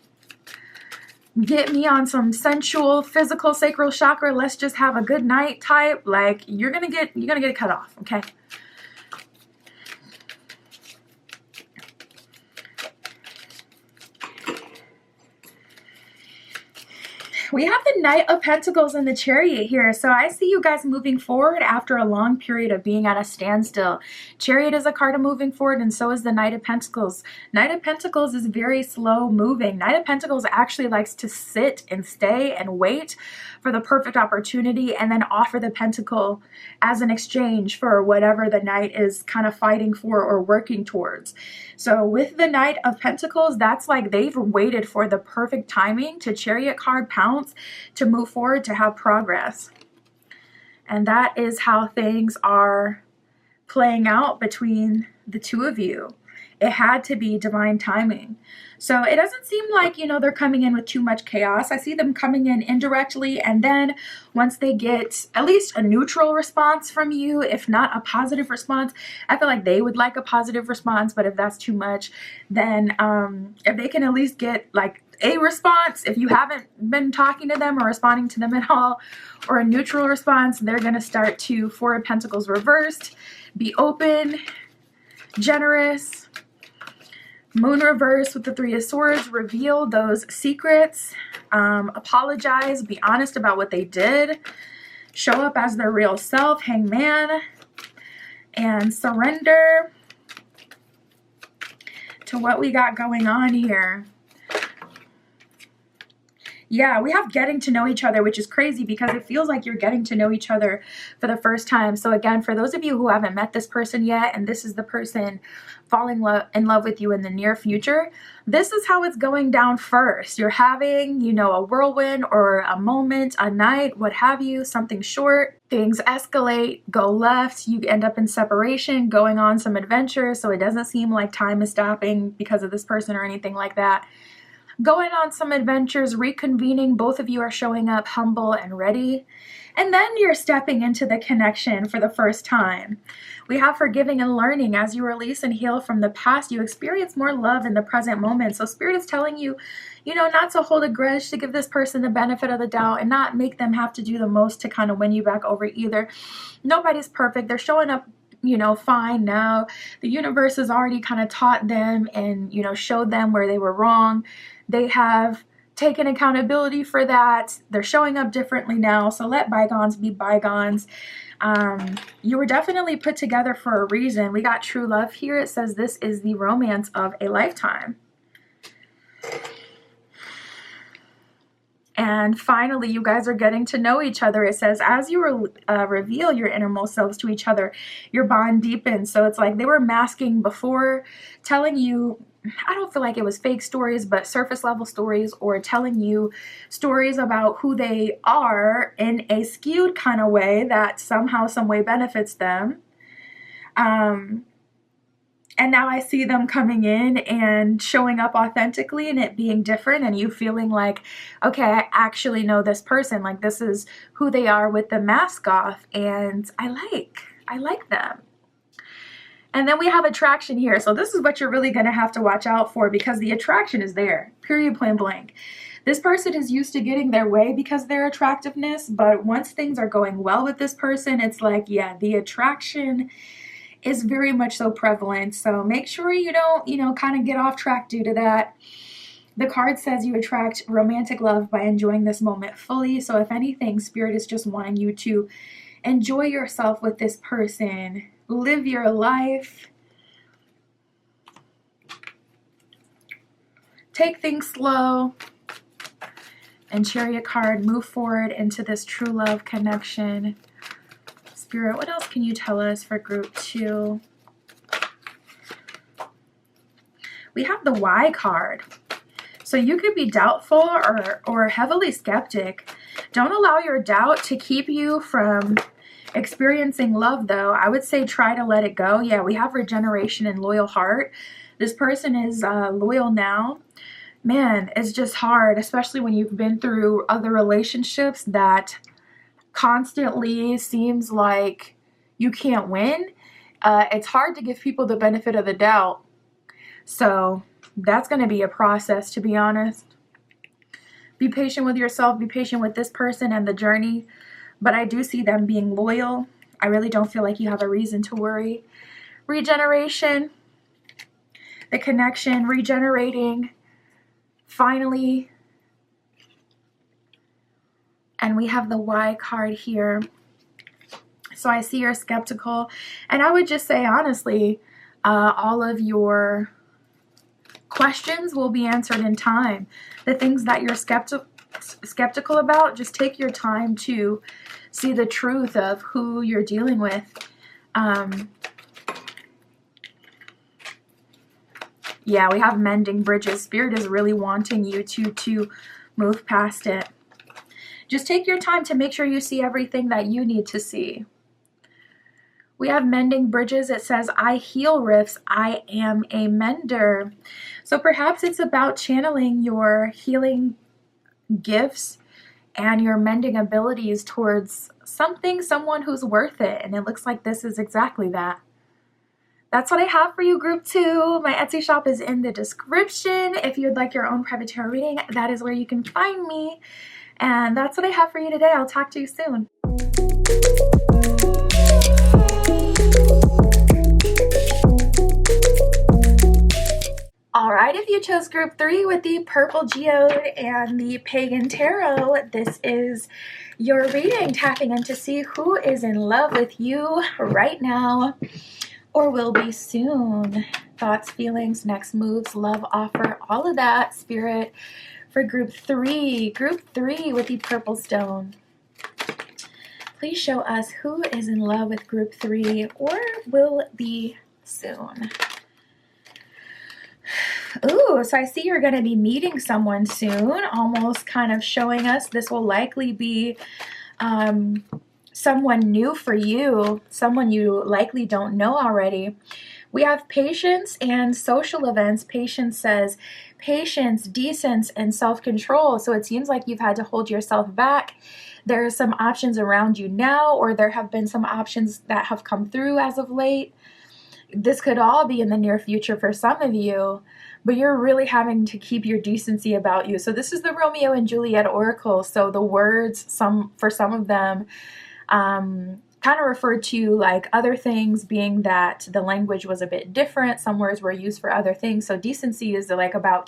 get me on some sensual, physical, sacral chakra, let's just have a good night type, like you're gonna get cut off, okay? We have the Knight of Pentacles and the Chariot here. So I see you guys moving forward after a long period of being at a standstill. Chariot is a card of moving forward, and so is the Knight of Pentacles. Knight of Pentacles is very slow moving. Knight of Pentacles actually likes to sit and stay and wait for the perfect opportunity, and then offer the pentacle as an exchange for whatever the Knight is kind of fighting for or working towards. So with the Knight of Pentacles, that's like they've waited for the perfect timing to Chariot card pounce, to move forward, to have progress. And that is how things are playing out between the two of you. It had to be divine timing. So it doesn't seem like, you know, they're coming in with too much chaos. I see them coming in indirectly, and then once they get at least a neutral response from you, if not a positive response, I feel like they would like a positive response, but if that's too much, then if they can at least get like a response, if you haven't been talking to them or responding to them at all, or a neutral response, they're going to start to Four of Pentacles reversed, be open, generous. Moon reverse with the Three of Swords, reveal those secrets, apologize, be honest about what they did, show up as their real self, Hangman, and surrender to what we got going on here. Yeah, we have getting to know each other, which is crazy because it feels like you're getting to know each other for the first time. So again, for those of you who haven't met this person yet, and this is the person falling in love with you in the near future, this is how it's going down first. You're having, you know, a whirlwind or a moment, a night, what have you, something short. Things escalate, go left, you end up in separation, going on some adventures, so it doesn't seem like time is stopping because of this person or anything like that. Going on some adventures, reconvening, both of you are showing up humble and ready. And then you're stepping into the connection for the first time. We have forgiving and learning. As you release and heal from the past, you experience more love in the present moment. So Spirit is telling you, not to hold a grudge, to give this person the benefit of the doubt and not make them have to do the most to kind of win you back over either. Nobody's perfect. They're showing up, fine now. The universe has already kind of taught them and, showed them where they were wrong. They have taken accountability for that. They're showing up differently now. So let bygones be bygones. You were definitely put together for a reason. We got true love here. It says this is the romance of a lifetime. And finally, you guys are getting to know each other. It says, as you reveal your innermost selves to each other, your bond deepens. So it's like they were masking before, telling you, I don't feel like it was fake stories, but surface level stories, or telling you stories about who they are in a skewed kind of way that somehow, some way benefits them. And now I see them coming in and showing up authentically and it being different, and you feeling like, okay, I actually know this person. Like, this is who they are with the mask off, and I like them. And then we have attraction here. So this is what you're really going to have to watch out for, because the attraction is there, period, plain blank. This person is used to getting their way because of their attractiveness, but once things are going well with this person, it's like, yeah, the attraction is very much so prevalent. So make sure you don't, kind of get off track due to that. The card says you attract romantic love by enjoying this moment fully. So if anything, Spirit is just wanting you to enjoy yourself with this person. Live your life. Take things slow. And Chariot card, move forward into this true love connection. Spirit, what else can you tell us for group 2? We have the Why card. So you could be doubtful or heavily skeptic. Don't allow your doubt to keep you from experiencing love, though. I would say try to let it go. Yeah, we have regeneration and loyal heart. This person is loyal now. Man, it's just hard, especially when you've been through other relationships that constantly seems like you can't win. It's hard to give people the benefit of the doubt. So that's going to be a process, to be honest. Be patient with yourself. Be patient with this person and the journey. But I do see them being loyal. I really don't feel like you have a reason to worry. Regeneration. The connection. Regenerating. Finally. And we have the Why card here. So I see you're skeptical. And I would just say, honestly, all of your questions will be answered in time. The things that you're skeptical about, just take your time to see the truth of who you're dealing with. Yeah, we have mending bridges. Spirit is really wanting you to move past it. Just take your time to make sure you see everything that you need to see. We have mending bridges. It says, I heal rifts. I am a mender. So perhaps it's about channeling your healing gifts and your mending abilities towards someone who's worth it. And it looks like this is exactly that. That's what I have for you, group 2. My Etsy shop is in the description. If you'd like your own private tarot reading, that is where you can find me. And that's what I have for you today. I'll talk to you soon. All right, if you chose group 3 with the purple geode and the pagan tarot, this is your reading, tapping in to see who is in love with you right now or will be soon. Thoughts, feelings, next moves, love offer, all of that, Spirit. For group 3 with the purple stone. Please show us who is in love with group 3 or will be soon. Ooh, so I see you're going to be meeting someone soon, almost kind of showing us this will likely be someone new for you, someone you likely don't know already. We have patience and social events. Patience says patience, decence, and self-control. So it seems like you've had to hold yourself back. There are some options around you now, or there have been some options that have come through as of late. This could all be in the near future for some of you, but you're really having to keep your decency about you. So this is the Romeo and Juliet oracle. So the words, for some of them, kind of referred to like other things, being that the language was a bit different. Some words were used for other things. So decency is like about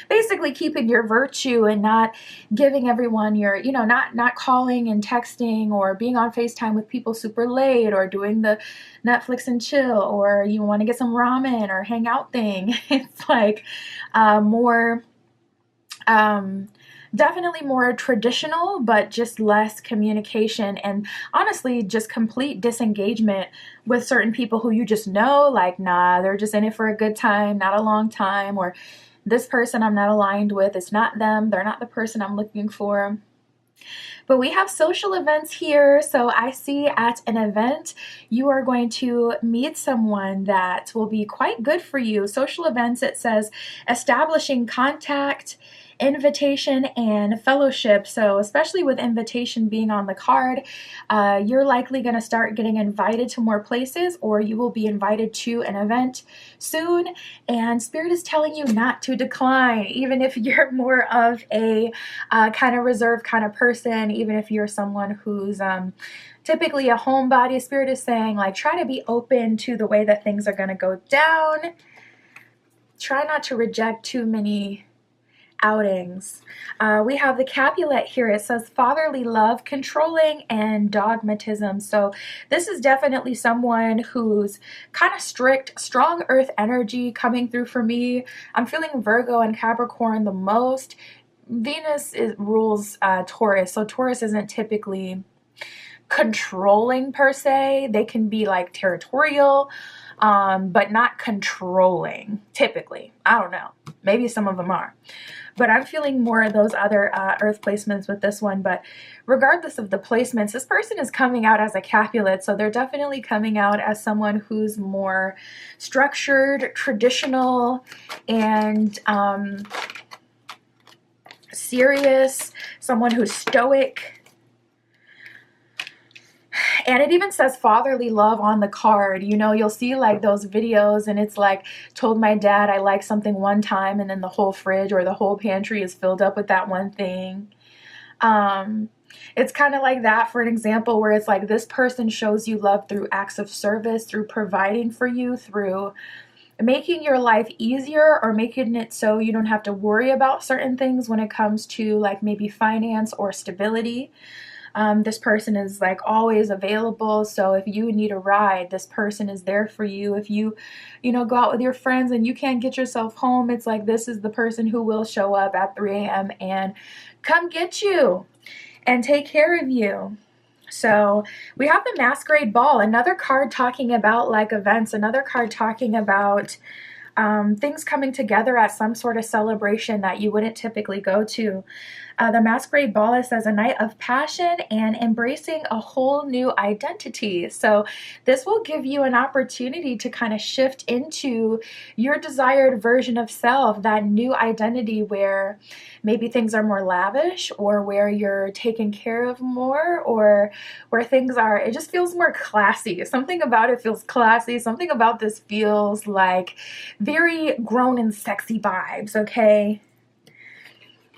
basically keeping your virtue and not giving everyone your, not calling and texting or being on FaceTime with people super late or doing the Netflix and chill, or you want to get some ramen or hang out thing. It's like more, definitely more traditional, but just less communication, and honestly just complete disengagement with certain people who you just know, like, nah, they're just in it for a good time, not a long time, or this person I'm not aligned with, it's not them, they're not the person I'm looking for. But we have social events here. So I see at an event, you are going to meet someone that will be quite good for you. Social events, it says establishing contact, invitation, and fellowship. So especially with invitation being on the card, you're likely going to start getting invited to more places, or you will be invited to an event soon. And Spirit is telling you not to decline, even if you're more of a kind of reserved kind of person, even if you're someone who's typically a homebody. Spirit is saying, like, try to be open to the way that things are going to go down. Try not to reject too many outings. We have the Capulet here. It says fatherly love, controlling, and dogmatism. So this is definitely someone who's kind of strict, strong earth energy coming through for me. I'm feeling Virgo and Capricorn the most. Venus rules Taurus, so Taurus isn't typically controlling per se. They can be like territorial, but not controlling typically. I don't know. Maybe some of them are. But I'm feeling more of those other earth placements with this one. But regardless of the placements, this person is coming out as a Capulet. So they're definitely coming out as someone who's more structured, traditional, and serious, someone who's stoic. And it even says fatherly love on the card. You'll see like those videos and it's like, told my dad I like something one time, and then the whole fridge or the whole pantry is filled up with that one thing. It's kind of like that, for an example, where it's like this person shows you love through acts of service, through providing for you, through making your life easier, or making it so you don't have to worry about certain things when it comes to like maybe finance or stability. This person is like always available. So if you need a ride, this person is there for you. If you go out with your friends and you can't get yourself home, it's like this is the person who will show up at 3 a.m. and come get you and take care of you. So we have the Masquerade Ball, another card talking about like events, another card talking about things coming together at some sort of celebration that you wouldn't typically go to. The Masquerade Ball, it says a night of passion and embracing a whole new identity. So this will give you an opportunity to kind of shift into your desired version of self, that new identity where maybe things are more lavish, or where you're taken care of more, or where it just feels more classy. Something about it feels classy. Something about this feels like very grown and sexy vibes, okay?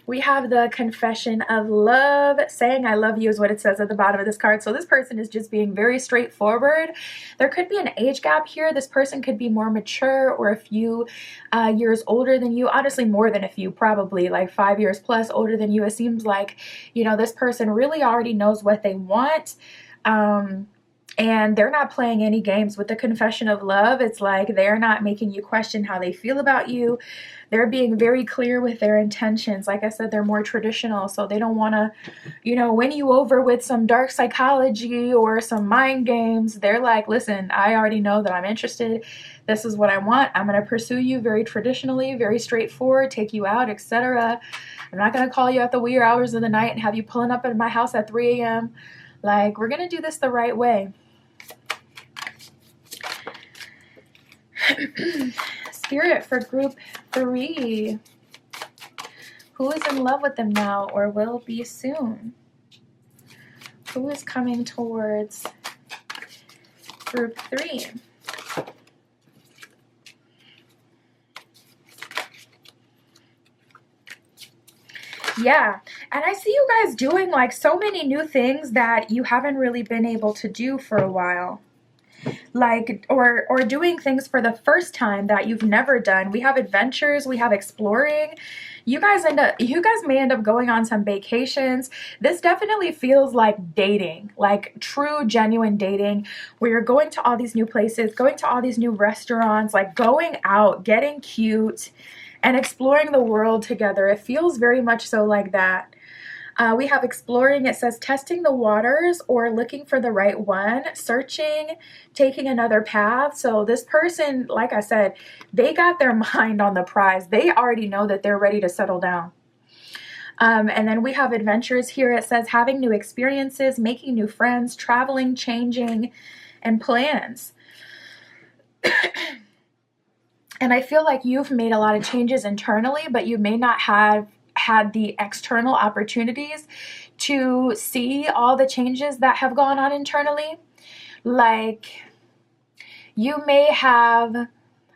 We have the Confession of Love. Saying I love you is what it says at the bottom of this card. So this person is just being very straightforward. There could be an age gap here. This person could be more mature, or a few years older than you. Honestly, more than a few, probably like 5 years plus older than you. It seems like, this person really already knows what they want. And they're not playing any games with the Confession of Love. It's like they're not making you question how they feel about you. They're being very clear with their intentions. Like I said, they're more traditional, so they don't want to, win you over with some dark psychology or some mind games. They're like, listen, I already know that I'm interested. This is what I want. I'm going to pursue you very traditionally, very straightforward, take you out, etc. I'm not going to call you at the wee hours of the night and have you pulling up at my house at 3 a.m. Like, we're going to do this the right way. Spirit for group 3. Who is in love with them now or will be soon? Who is coming towards group 3? Yeah, and I see you guys doing like so many new things that you haven't really been able to do for a while. Like, or doing things for the first time that you've never done. We have adventures, we have exploring. You guys may end up going on some vacations. This definitely feels like dating, like true, genuine dating, where you're going to all these new places, going to all these new restaurants, like going out, getting cute, and exploring the world together. It feels very much so like that. We have exploring. It says testing the waters or looking for the right one, searching, taking another path. So this person, like I said, they got their mind on the prize. They already know that they're ready to settle down. And then we have adventures here. It says having new experiences, making new friends, traveling, changing, and plans. And I feel like you've made a lot of changes internally, but you may not have had the external opportunities to see all the changes that have gone on internally. Like, you may have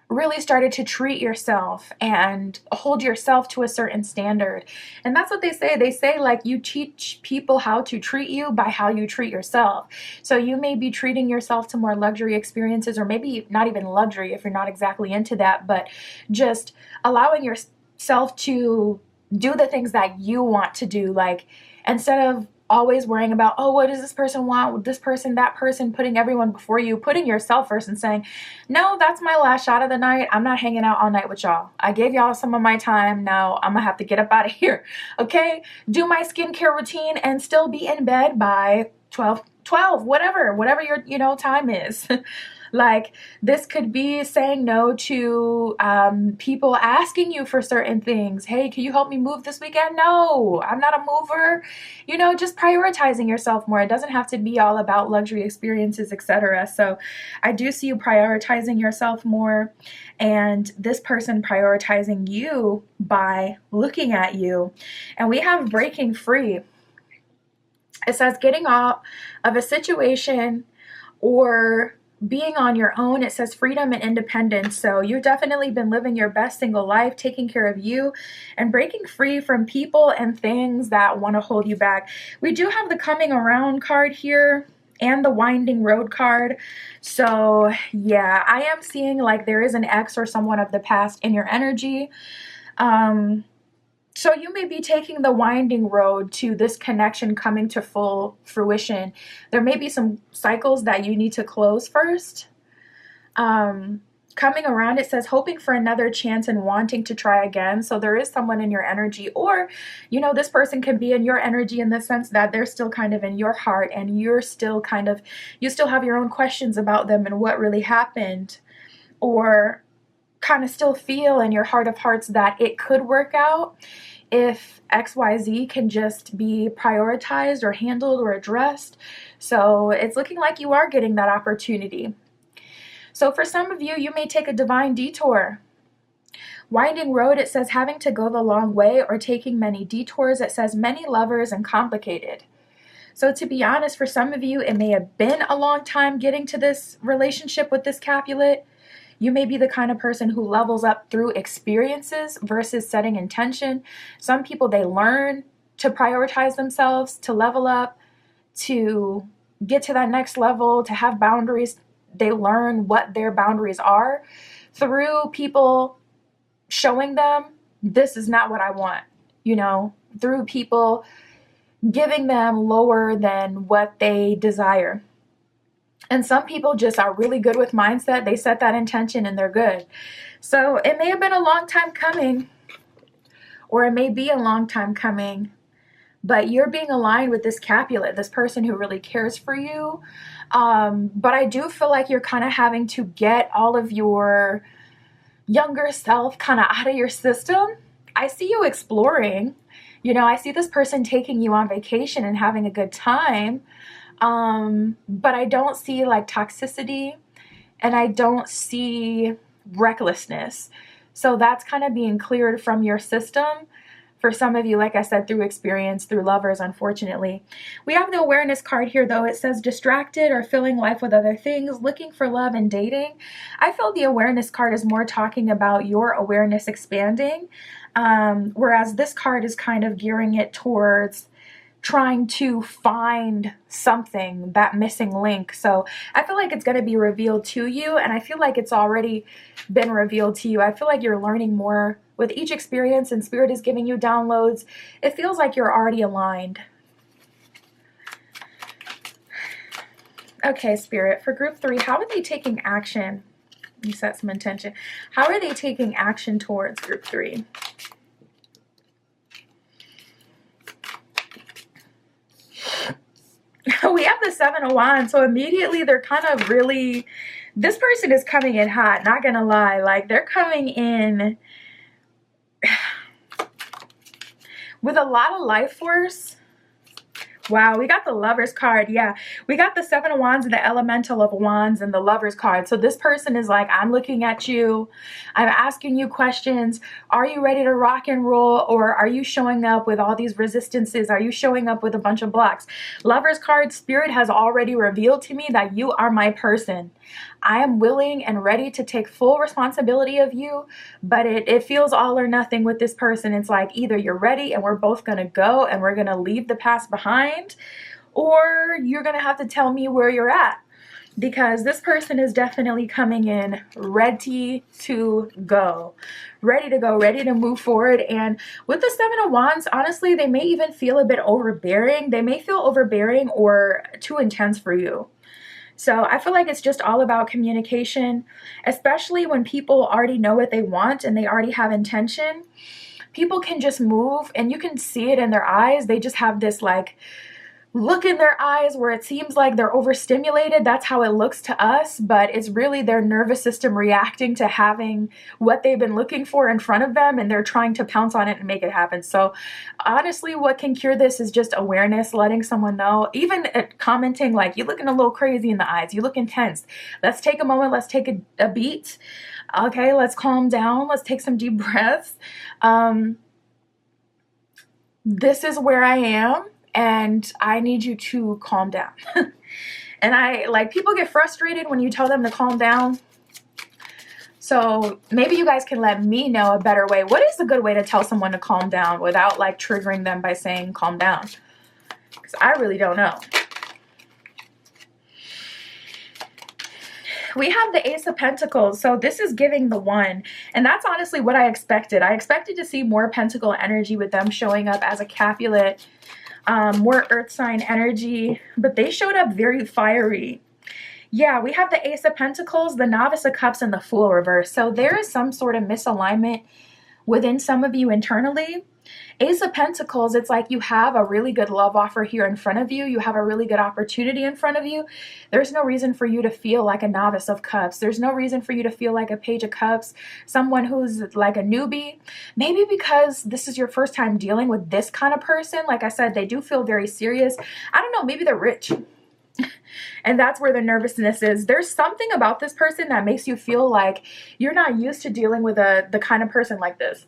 really started to treat yourself and hold yourself to a certain standard. And that's what they say. They say, like, you teach people how to treat you by how you treat yourself. So you may be treating yourself to more luxury experiences, or maybe not even luxury if you're not exactly into that, but just allowing yourself to do the things that you want to do. Like, instead of always worrying about, oh, what does this person want, this person, that person, putting everyone before you, putting yourself first and saying, no, that's my last shot of the night. I'm not hanging out all night with y'all. I gave y'all some of my time. Now I'm gonna have to get up out of here. Okay? Do my skincare routine and still be in bed by 12, whatever your, time is. Like, this could be saying no to people asking you for certain things. Hey, can you help me move this weekend? No, I'm not a mover. Just prioritizing yourself more. It doesn't have to be all about luxury experiences, etc. So I do see you prioritizing yourself more, and this person prioritizing you by looking at you. And we have breaking free. It says getting out of a situation or being on your own. It says freedom and independence. So you've definitely been living your best single life, taking care of you, and breaking free from people and things that want to hold you back. We do have the coming around card here and the winding road card. So yeah, I am seeing like there is an ex or someone of the past in your energy. So you may be taking the winding road to this connection coming to full fruition. There may be some cycles that you need to close first. Coming around, it says hoping for another chance and wanting to try again. So there is someone in your energy, or, this person can be in your energy in the sense that they're still kind of in your heart, and you still have your own questions about them and what really happened, or kind of still feel in your heart of hearts that it could work out if XYZ can just be prioritized or handled or addressed. So it's looking like you are getting that opportunity. So for some of you, you may take a divine detour. Winding road, it says having to go the long way or taking many detours. It says many lovers and complicated. So to be honest, for some of you, it may have been a long time getting to this relationship with this Capulet. You may be the kind of person who levels up through experiences versus setting intention. Some people, they learn to prioritize themselves, to level up, to get to that next level, to have boundaries. They learn what their boundaries are through people showing them, this is not what I want, through people giving them lower than what they desire. And some people just are really good with mindset. They set that intention and they're good. So it may have been a long time coming, or it may be a long time coming, but you're being aligned with this Capulet, this person who really cares for you. But I do feel like you're kind of having to get all of your younger self kind of out of your system. I see you exploring. I see this person taking you on vacation and having a good time. But I don't see like toxicity, and I don't see recklessness. So that's kind of being cleared from your system For some of you, like I said, through experience, through lovers, unfortunately. We have the awareness card here, though. It says distracted or filling life with other things, looking for love and dating. I feel the awareness card is more talking about your awareness expanding, whereas this card is kind of gearing it towards trying to find something, that missing link. So I feel like it's going to be revealed to you, and I feel like it's already been revealed to you. I feel like you're learning more with each experience, and Spirit is giving you downloads. It feels like you're already aligned. Okay, Spirit, for group 3, how are they taking action? You set some intention. How are they taking action towards group 3? We have the 7 of Wands, so immediately they're kind of really, this person is coming in hot, not gonna lie. Like, they're coming in with a lot of life force. Wow, we got the Lovers card. Yeah, we got the 7 of Wands and the Elemental of Wands and the Lovers card. So this person is like, I'm looking at you. I'm asking you questions. Are you ready to rock and roll? Or are you showing up with all these resistances? Are you showing up with a bunch of blocks? Lovers card, Spirit has already revealed to me that you are my person. I am willing and ready to take full responsibility of you, but it feels all or nothing with this person. It's like either you're ready and we're both going to go and we're going to leave the past behind, or you're going to have to tell me where you're at, because this person is definitely coming in ready to go, ready to move forward. And with the 7 of Wands, honestly, they may even feel a bit overbearing. They may feel overbearing or too intense for you. So I feel like it's just all about communication, especially when people already know what they want and they already have intention. People can just move and you can see it in their eyes. They just have this like look in their eyes where it seems like they're overstimulated. That's how it looks to us, but it's really their nervous system reacting to having what they've been looking for in front of them, and they're trying to pounce on it and make it happen. So honestly, what can cure this is just awareness, letting someone know, even commenting like, you're looking a little crazy in the eyes, you look intense. Let's take a moment, let's take a beat. Okay, let's calm down, let's take some deep breaths. This is where I am, and I need you to calm down. And people get frustrated when you tell them to calm down. So maybe you guys can let me know a better way. What is a good way to tell someone to calm down without like triggering them by saying calm down? Because I really don't know. We have the Ace of Pentacles, so this is giving the 1, and that's honestly what I expected. I expected to see more Pentacle energy with them showing up as a Capulet, more Earth sign energy, but they showed up very fiery. Yeah, we have the Ace of Pentacles, the Novice of Cups, and the Fool reverse. So there is some sort of misalignment within some of you internally. Ace of Pentacles, it's like you have a really good love offer here in front of you. You have a really good opportunity in front of you. There's no reason for you to feel like a Novice of Cups. There's no reason for you to feel like a Page of Cups, someone who's like a newbie. Maybe because this is your first time dealing with this kind of person. Like I said, they do feel very serious. I don't know, maybe they're rich. And that's where the nervousness is. There's something about this person that makes you feel like you're not used to dealing with the kind of person like this.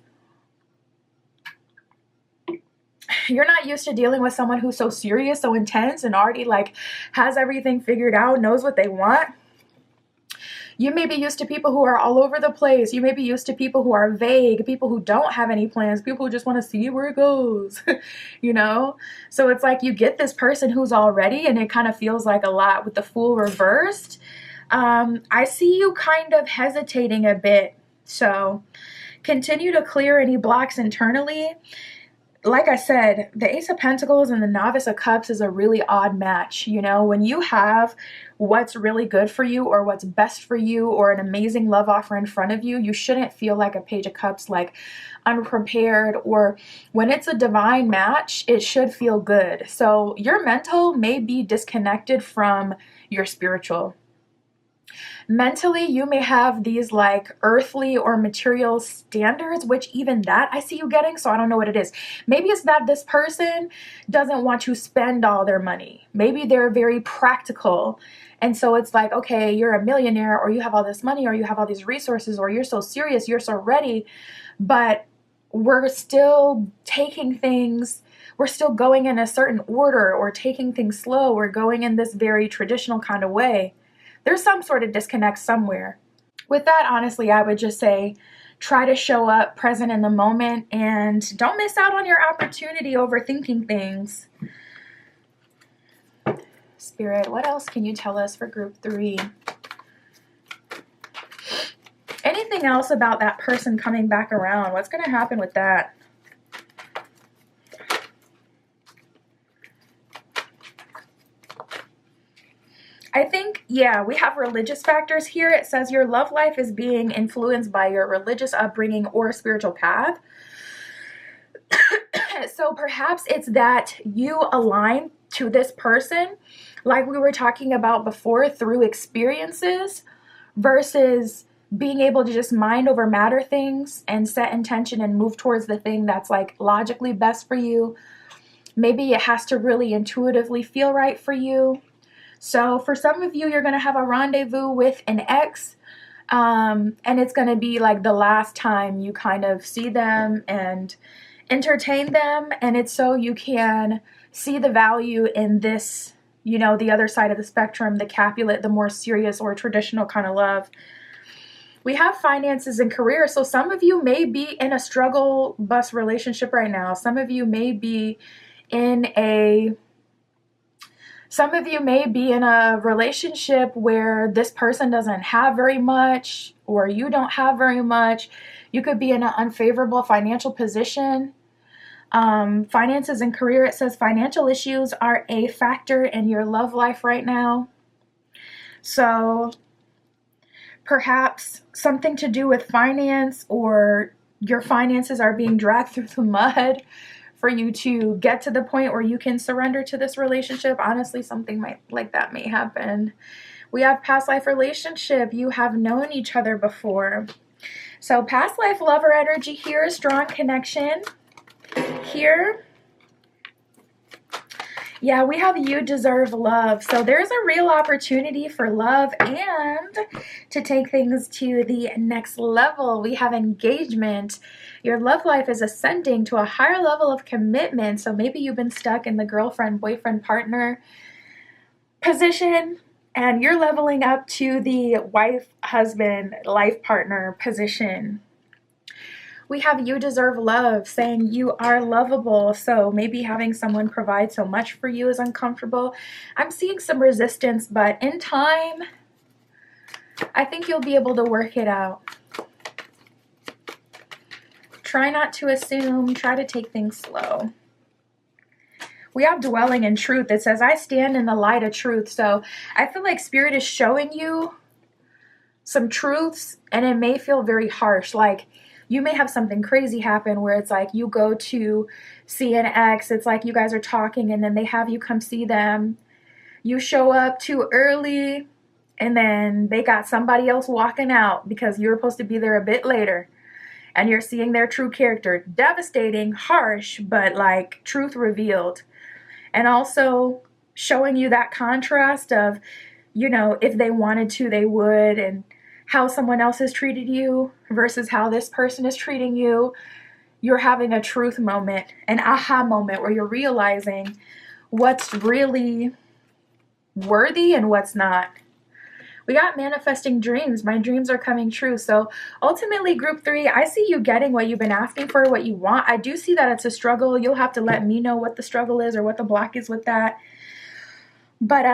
You're not used to dealing with someone who's so serious, so intense, and already like has everything figured out, knows what they want. You may be used to people who are all over the place. You may be used to people who are vague, people who don't have any plans, people who just want to see where it goes, you know? So it's like you get this person who's all ready, and it kind of feels like a lot with the Fool reversed. I see you kind of hesitating a bit. So continue to clear any blocks internally. Like I said, the Ace of Pentacles and the Novice of Cups is a really odd match. You know, when you have what's really good for you or what's best for you or an amazing love offer in front of you, you shouldn't feel like a Page of Cups, like unprepared. Or when it's a divine match, it should feel good. So your mental may be disconnected from your spiritual. Mentally, you may have these like earthly or material standards, which even that I see you getting, so I don't know what it is. Maybe it's that this person doesn't want to spend all their money. Maybe they're very practical. And so it's like, okay, you're a millionaire, or you have all this money, or you have all these resources, or you're so serious, you're so ready, but we're still taking things, we're still going in a certain order or taking things slow. We're going in this very traditional kind of way. There's some sort of disconnect somewhere. With that, honestly, I would just say try to show up present in the moment and don't miss out on your opportunity overthinking things. Spirit, what else can you tell us for group 3? Anything else about that person coming back around? What's going to happen with that? I think, yeah, we have religious factors here. It says your love life is being influenced by your religious upbringing or spiritual path. So perhaps it's that you align to this person, like we were talking about before, through experiences versus being able to just mind over matter things and set intention and move towards the thing that's like logically best for you. Maybe it has to really intuitively feel right for you. So for some of you, you're going to have a rendezvous with an ex, and it's going to be like the last time you kind of see them and entertain them. And it's so you can see the value in this, you know, the other side of the spectrum, the Capulet, the more serious or traditional kind of love. We have finances and career. So some of you may be in a struggle bus relationship right now. Some of you may be in a relationship where this person doesn't have very much or you don't have very much. You could be in an unfavorable financial position. Finances and career, it says financial issues are a factor in your love life right now. So perhaps something to do with finance, or your finances are being dragged through the mud for you to get to the point where you can surrender to this relationship. Honestly, something like that may happen. We have past life relationship. You have known each other before. So past life lover energy here, strong connection. Here, yeah, we have you deserve love. So there's a real opportunity for love and to take things to the next level. We have engagement. Your love life is ascending to a higher level of commitment. So maybe you've been stuck in the girlfriend, boyfriend, partner position, and you're leveling up to the wife, husband, life partner position. We have you deserve love, saying you are lovable. So maybe having someone provide so much for you is uncomfortable. I'm seeing some resistance, but in time, I think you'll be able to work it out. Try not to assume. Try to take things slow. We have dwelling in truth. It says, I stand in the light of truth. So I feel like Spirit is showing you some truths, and it may feel very harsh. Like, you may have something crazy happen where it's like you go to see an ex. It's like you guys are talking and then they have you come see them. You show up too early and then they got somebody else walking out because you were supposed to be there a bit later. And you're seeing their true character. Devastating, harsh, but like truth revealed. And also showing you that contrast of, you know, if they wanted to, they would, and how someone else has treated you versus how this person is treating you. You're having a truth moment, an aha moment where you're realizing what's really worthy and what's not. We got manifesting dreams. My dreams are coming true. So ultimately, group 3, I see you getting what you've been asking for, what you want. I do see that it's a struggle. You'll have to let me know what the struggle is or what the block is with that. But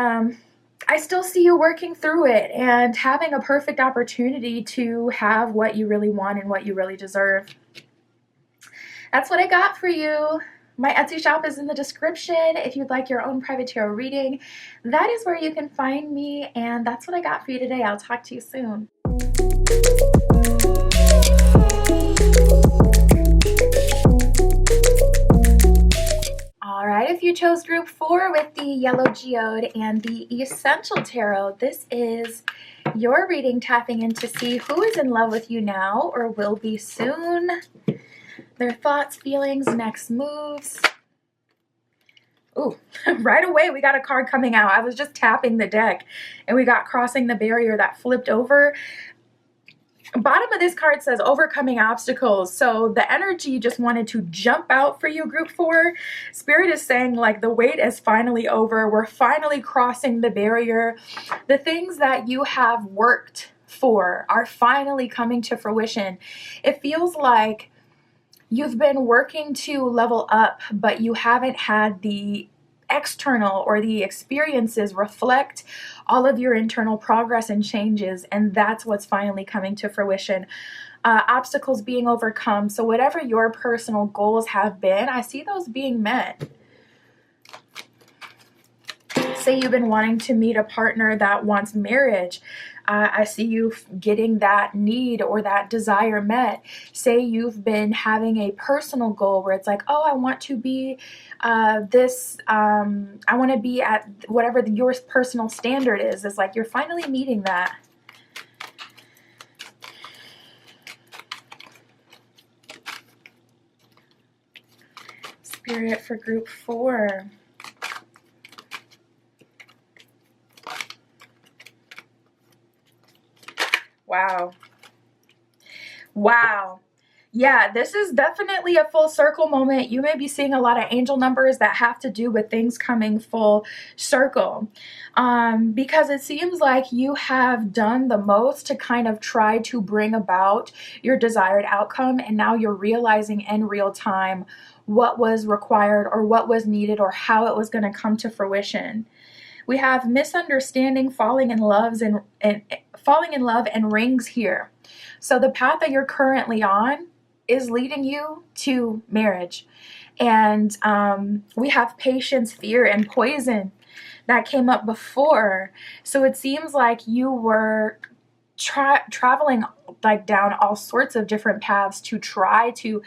I still see you working through it and having a perfect opportunity to have what you really want and what you really deserve. That's what I got for you. My Etsy shop is in the description. If you'd like your own private tarot reading, that is where you can find me. And that's what I got for you today. I'll talk to you soon. All right, if you chose group 4 with the Yellow Geode and the Essential Tarot, this is your reading, tapping in to see who is in love with you now or will be soon. Their thoughts, feelings, next moves. Ooh, right away we got a card coming out. I was just tapping the deck and we got crossing the barrier that flipped over. Bottom of this card says overcoming obstacles. So the energy just wanted to jump out for you, group 4. Spirit is saying like the wait is finally over. We're finally crossing the barrier. The things that you have worked for are finally coming to fruition. It feels like you've been working to level up, but you haven't had the external or the experiences reflect all of your internal progress and changes, and that's what's finally coming to fruition. Obstacles being overcome. So whatever your personal goals have been, I see those being met. Say you've been wanting to meet a partner that wants marriage. I see you getting that need or that desire met. Say you've been having a personal goal where it's like, oh, I want to be I want to be at whatever your personal standard is. It's like you're finally meeting that. Spirit for group 4. Wow. Wow. Yeah, this is definitely a full circle moment. You may be seeing a lot of angel numbers that have to do with things coming full circle. Because it seems like you have done the most to kind of try to bring about your desired outcome. And now you're realizing in real time what was required or what was needed or how it was going to come to fruition. We have misunderstanding, falling in love and rings here. So the path that you're currently on is leading you to marriage. And we have patience, fear, and poison that came up before. So it seems like you were traveling like down all sorts of different paths to try to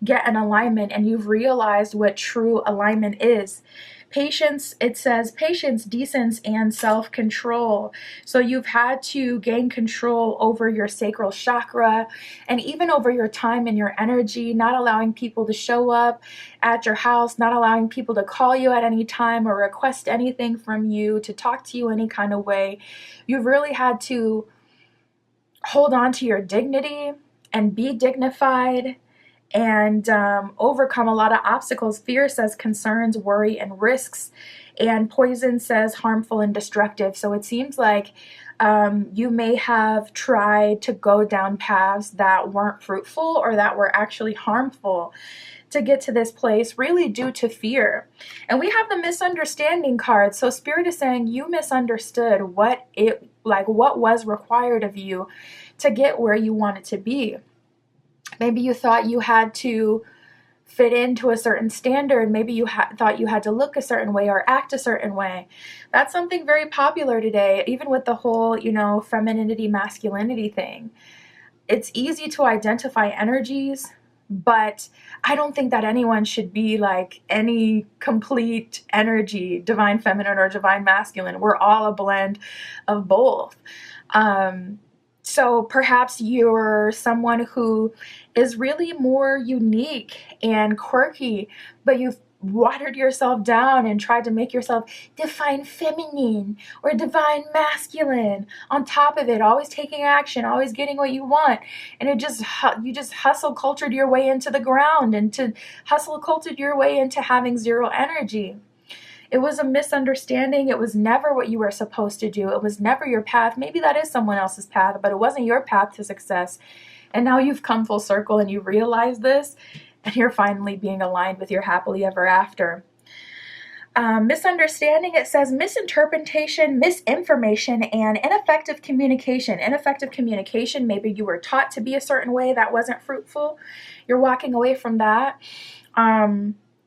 get an alignment, and you've realized what true alignment is. Patience, it says patience, decence, and self-control. So you've had to gain control over your sacral chakra and even over your time and your energy, not allowing people to show up at your house, not allowing people to call you at any time or request anything from you, to talk to you any kind of way. You've really had to hold on to your dignity and be dignified and overcome a lot of obstacles. Fear says concerns, worry, and risks. And poison says harmful and destructive. So it seems like you may have tried to go down paths that weren't fruitful or that were actually harmful to get to this place, really due to fear. And we have the misunderstanding card. So Spirit is saying you misunderstood what was required of you to get where you wanted to be. Maybe you thought you had to fit into a certain standard. Maybe you thought you had to look a certain way or act a certain way. That's something very popular today, even with the whole, femininity, masculinity thing. It's easy to identify energies, but I don't think that anyone should be like any complete energy, divine feminine or divine masculine. We're all a blend of both. So perhaps you're someone who is really more unique and quirky, but you've watered yourself down and tried to make yourself divine feminine or divine masculine on top of it, always taking action, always getting what you want. And you just hustle cultured your way into the ground and to hustle cultured your way into having zero energy. It was a misunderstanding. It was never what you were supposed to do. It was never your path. Maybe that is someone else's path, but it wasn't your path to success. And now you've come full circle and you realize this, and you're finally being aligned with your happily ever after. Misunderstanding, it says misinterpretation, misinformation, and ineffective communication. Ineffective communication, maybe you were taught to be a certain way that wasn't fruitful. You're walking away from that.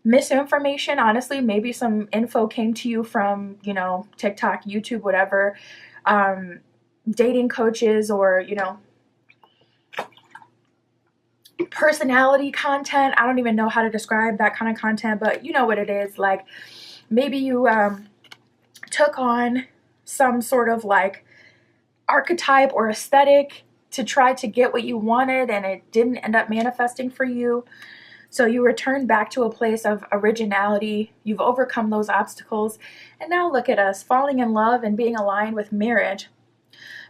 Misinformation, honestly, maybe some info came to you from, TikTok, YouTube, whatever, dating coaches or, personality content. I don't even know how to describe that kind of content, but you know what it is. Like maybe you took on some sort of like archetype or aesthetic to try to get what you wanted, and it didn't end up manifesting for you. So you return back to a place of originality. You've overcome those obstacles. And now look at us falling in love and being aligned with marriage.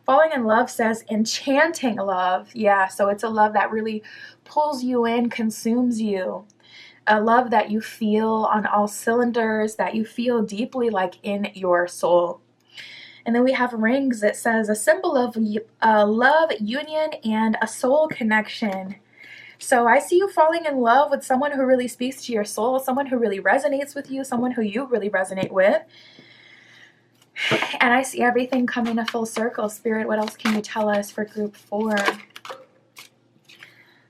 Falling in love says enchanting love. Yeah, so it's a love that really pulls you in, consumes you. A love that you feel on all cylinders, that you feel deeply like in your soul. And then we have rings that says a symbol of love, union, and a soul connection. So I see you falling in love with someone who really speaks to your soul, someone who really resonates with you, someone who you really resonate with. And I see everything coming a full circle. Spirit, what else can you tell us for group 4?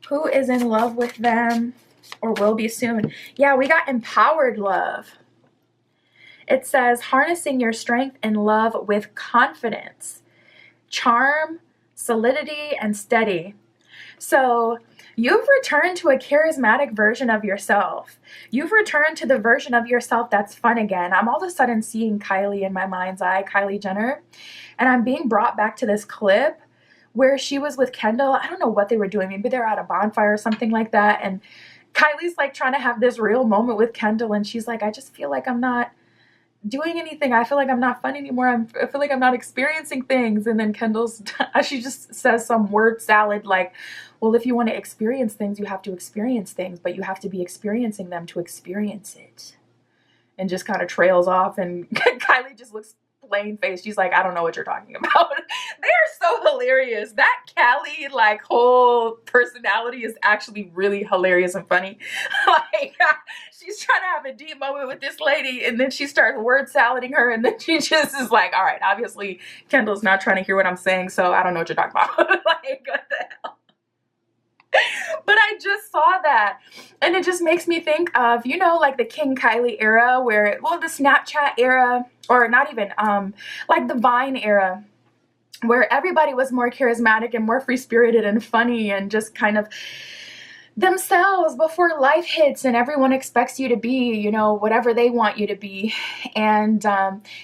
Who is in love with them or will be soon? Yeah, we got empowered love. It says harnessing your strength and love with confidence, charm, solidity, and steady. So you've returned to a charismatic version of yourself. You've returned to the version of yourself that's fun again. I'm all of a sudden seeing Kylie in my mind's eye, Kylie Jenner, and I'm being brought back to this clip where she was with Kendall. I don't know what they were doing. Maybe they're at a bonfire or something like that. And Kylie's like trying to have this real moment with Kendall. And she's like, I just feel like I'm not doing anything. I feel like I'm not fun anymore. I feel like I'm not experiencing things. And then she just says some word salad like, well, if you want to experience things, you have to experience things, but you have to be experiencing them to experience it. And just kind of trails off. And Kylie just looks plain faced. She's like, I don't know what you're talking about. They are so hilarious. That Callie like whole personality is actually really hilarious and funny. Like she's trying to have a deep moment with this lady, and then she starts word salading her, and then she just is like, all right, obviously Kendall's not trying to hear what I'm saying, so I don't know what you're talking about. Like, what the hell? But I just saw that, and it just makes me think of, you know, like the King Kylie era, where, well, the Snapchat era, or not even, like the Vine era, where everybody was more charismatic and more free-spirited and funny and just kind of themselves before life hits and everyone expects you to be, you know, whatever they want you to be. And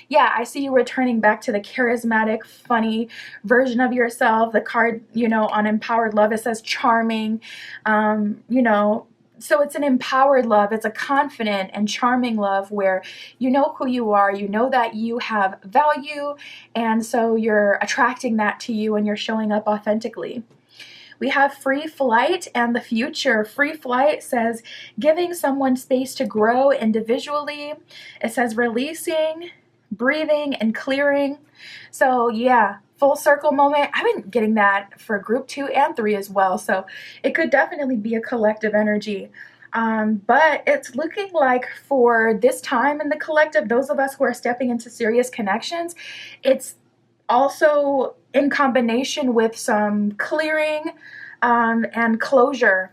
yeah, I see you returning back to the charismatic, funny version of yourself. The card, you know, on empowered love, it says charming, you know, so it's an empowered love. It's a confident and charming love where you know who you are, you know that you have value, and so you're attracting that to you and you're showing up authentically. We have free flight and the future. Free flight says giving someone space to grow individually. It says releasing, breathing, and clearing. So yeah, full circle moment. I've been getting that for group 2 and 3 as well. So it could definitely be a collective energy. But it's looking like for this time in the collective, those of us who are stepping into serious connections, it's also in combination with some clearing and closure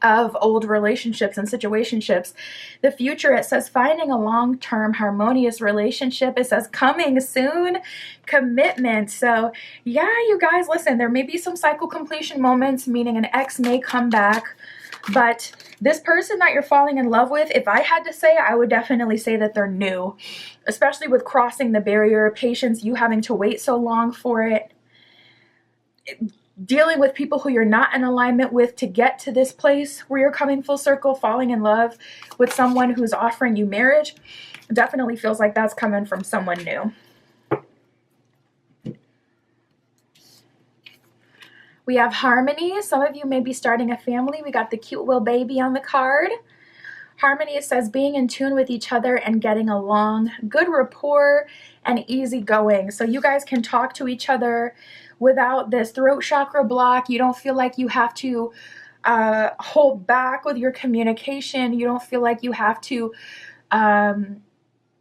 of old relationships and situationships. The future, it says finding a long-term harmonious relationship. It says coming soon, commitment. So yeah, you guys, listen, there may be some cycle completion moments, meaning an ex may come back. But this person that you're falling in love with, if I had to say, I would definitely say that they're new, especially with crossing the barrier, patience, you having to wait so long for it, dealing with people who you're not in alignment with to get to this place where you're coming full circle, falling in love with someone who's offering you marriage. Definitely feels like that's coming from someone new. We have harmony. Some of you may be starting a family. We got the cute little baby on the card. Harmony, it says being in tune with each other and getting along, good rapport and easy going. So you guys can talk to each other without this throat chakra block. You don't feel like you have to hold back with your communication. You don't feel like you have to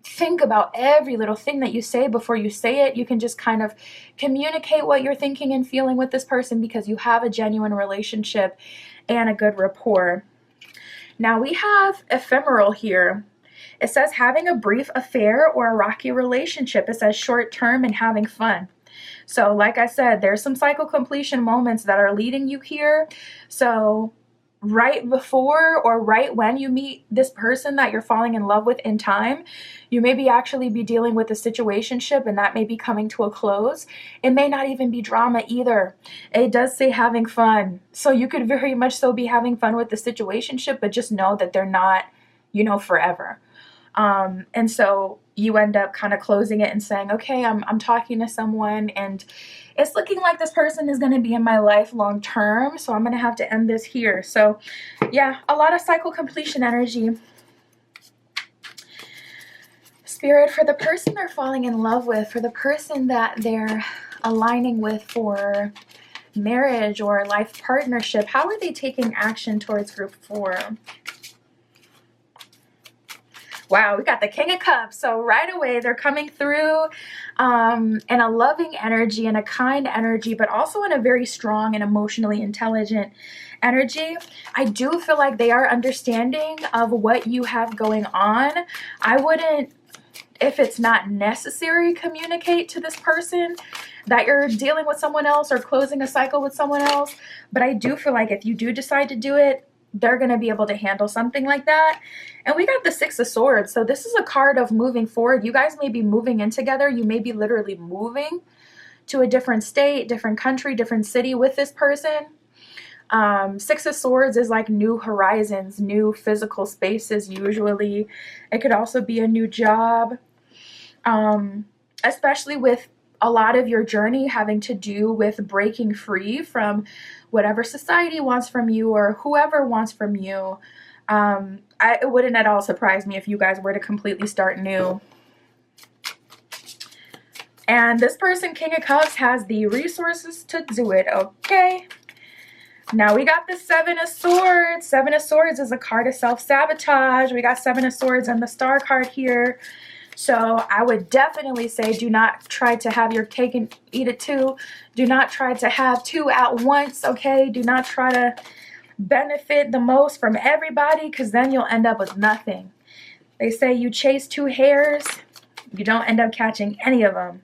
think about every little thing that you say before you say it. You can just kind of communicate what you're thinking and feeling with this person because you have a genuine relationship and a good rapport. Now we have ephemeral here. It says having a brief affair or a rocky relationship. It says short term and having fun. So like I said, there's some cycle completion moments that are leading you here. So right before or right when you meet this person that you're falling in love with in time, you maybe actually be dealing with a situationship and that may be coming to a close. It may not even be drama either. It does say having fun. So you could very much so be having fun with the situationship, but just know that they're not, you know, forever. And so you end up kind of closing it and saying, okay, I'm talking to someone and it's looking like this person is going to be in my life long term, so I'm going to have to end this here. So yeah, a lot of cycle completion energy. Spirit, for the person they're falling in love with, for the person that they're aligning with for marriage or life partnership, how are they taking action towards group 4? Wow, we got the King of Cups. So right away, they're coming through in a loving energy and a kind energy, but also in a very strong and emotionally intelligent energy. I do feel like they are understanding of what you have going on. I wouldn't, if it's not necessary, communicate to this person that you're dealing with someone else or closing a cycle with someone else. But I do feel like if you do decide to do it, they're going to be able to handle something like that. And we got the Six of Swords. So this is a card of moving forward. You guys may be moving in together. You may be literally moving to a different state, different country, different city with this person. Six of Swords is like new horizons, new physical spaces usually. It could also be a new job, especially with a lot of your journey having to do with breaking free from whatever society wants from you or whoever wants from you. It wouldn't at all surprise me if you guys were to completely start new. And this person, King of Cups, has the resources to do it, okay? Now we got the Seven of Swords. Seven of Swords is a card of self-sabotage. We got Seven of Swords and the Star card here. So I would definitely say do not try to have your cake and eat it too. Do not try to have two at once, okay? Do not try to benefit the most from everybody, because then you'll end up with nothing. They say you chase two hares, you don't end up catching any of them.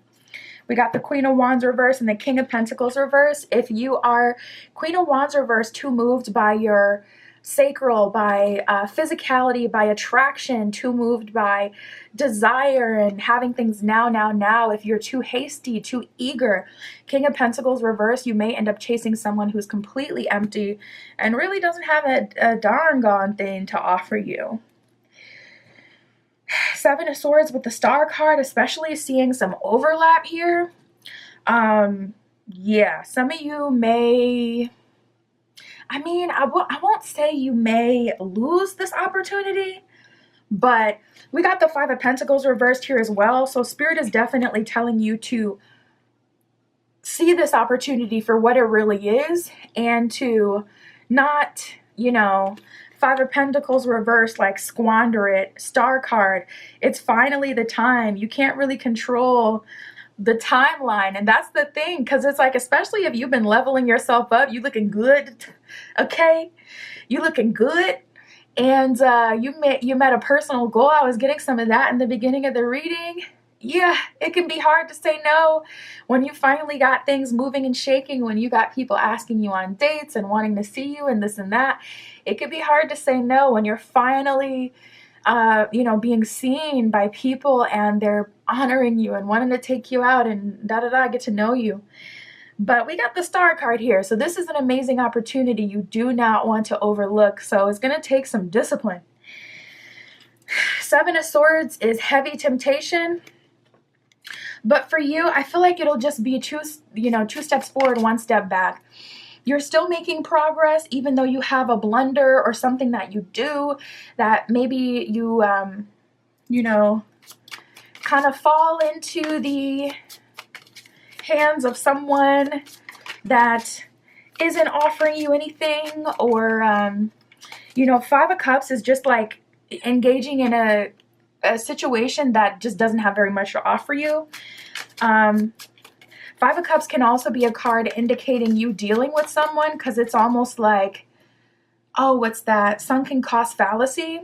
We got the Queen of Wands reverse and the King of Pentacles reverse. If you are Queen of Wands reverse, too moved by your sacral, by physicality, by attraction, too moved by desire and having things now. If you're too hasty, too eager, King of Pentacles reverse, you may end up chasing someone who's completely empty and really doesn't have a darn gone thing to offer you. Seven of Swords with the Star card, especially seeing some overlap here. Yeah, some of you may, I won't say you may lose this opportunity, but we got the Five of Pentacles reversed here as well. So Spirit is definitely telling you to see this opportunity for what it really is and to not, Five of Pentacles reversed, like squander it. Star card, it's finally the time. You can't really control the timeline, and that's the thing, because it's like, especially if you've been leveling yourself up, you looking good, okay? You looking good, and you met a personal goal. I was getting some of that in the beginning of the reading. Yeah, it can be hard to say no when you finally got things moving and shaking, when you got people asking you on dates and wanting to see you and this and that. It can be hard to say no when you're finally, being seen by people and they're honoring you and wanting to take you out and get to know you. But we got the Star card here. So this is an amazing opportunity you do not want to overlook. So it's going to take some discipline. Seven of Swords is heavy temptation. But for you, I feel like it'll just be two steps forward, one step back. You're still making progress, even though you have a blunder or something that you do that maybe you, kind of fall into the hands of someone that isn't offering you anything, or, Five of Cups is just like engaging in a situation that just doesn't have very much to offer you. Five of Cups can also be a card indicating you dealing with someone, because it's almost like, what's that? Sunken cost fallacy,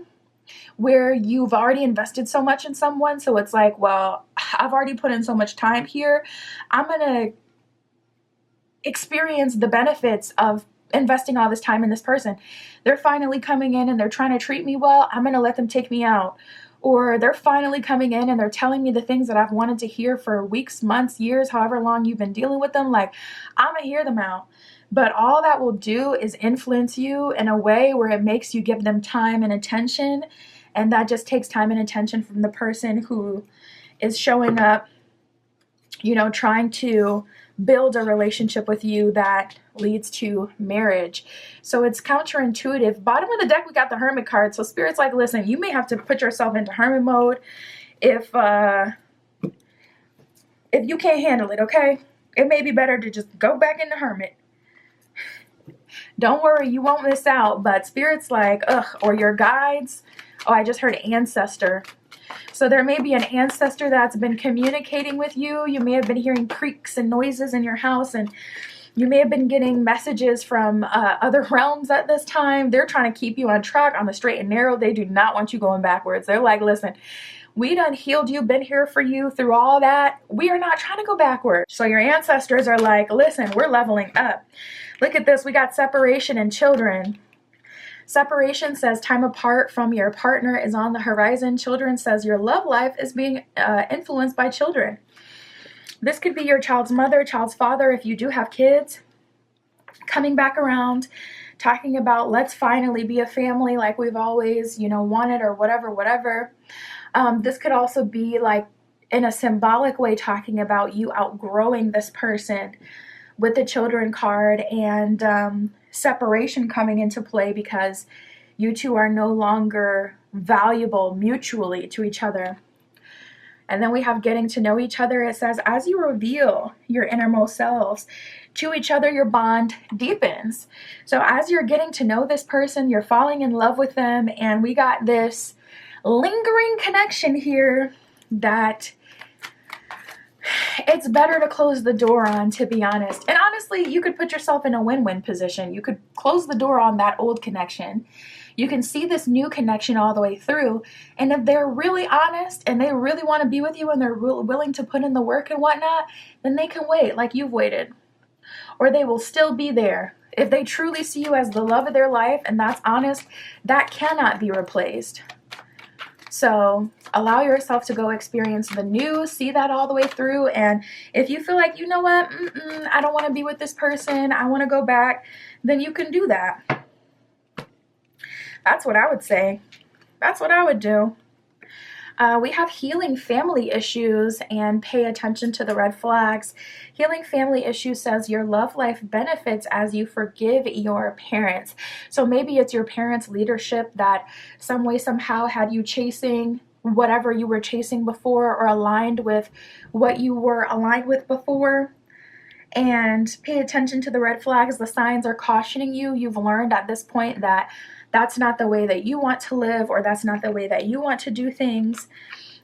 where you've already invested so much in someone. So it's like, well, I've already put in so much time here. I'm going to experience the benefits of investing all this time in this person. They're finally coming in and they're trying to treat me well. I'm going to let them take me out. Or they're finally coming in and they're telling me the things that I've wanted to hear for weeks, months, years, however long you've been dealing with them. Like, I'm going to hear them out. But all that will do is influence you in a way where it makes you give them time and attention. And that just takes time and attention from the person who is showing up, trying to build a relationship with you that leads to marriage. So it's counterintuitive. Bottom of the deck, we got the Hermit card. So Spirit's like, listen, you may have to put yourself into Hermit mode if you can't handle it, okay? It may be better to just go back into Hermit. Don't worry, you won't miss out. But Spirit's like, or your guides. Oh, I just heard ancestor. So there may be an ancestor that's been communicating with you. You may have been hearing creaks and noises in your house, and you may have been getting messages from other realms at this time. They're trying to keep you on track, on the straight and narrow. They do not want you going backwards. They're like, listen, we done healed you, been here for you through all that. We are not trying to go backwards. So your ancestors are like, listen, we're leveling up. Look at this. We got separation and children. Separation says time apart from your partner is on the horizon. Children says your love life is being influenced by children. This could be your child's mother, child's father, if you do have kids, coming back around, talking about let's finally be a family like we've always, wanted, or whatever. This could also be like in a symbolic way talking about you outgrowing this person with the children card, and separation coming into play because you two are no longer valuable mutually to each other. And then we have getting to know each other. It says, as you reveal your innermost selves to each other, your bond deepens. So as you're getting to know this person, you're falling in love with them, and we got this lingering connection here that it's better to close the door on, to be honest. And honestly, you could put yourself in a win-win position. You could close the door on that old connection. You can see this new connection all the way through. And if they're really honest and they really want to be with you and they're willing to put in the work and whatnot, then they can wait like you've waited. Or they will still be there. If they truly see you as the love of their life and that's honest, that cannot be replaced. So allow yourself to go experience the new, see that all the way through. And if you feel like, you know what, I don't want to be with this person, I want to go back, then you can do that. That's what I would say. That's what I would do. We have healing family issues, and pay attention to the red flags. Healing family issues says your love life benefits as you forgive your parents. So maybe it's your parents' leadership that some way, somehow had you chasing whatever you were chasing before, or aligned with what you were aligned with before. And pay attention to the red flags. The signs are cautioning you. You've learned at this point that that's not the way that you want to live, or that's not the way that you want to do things.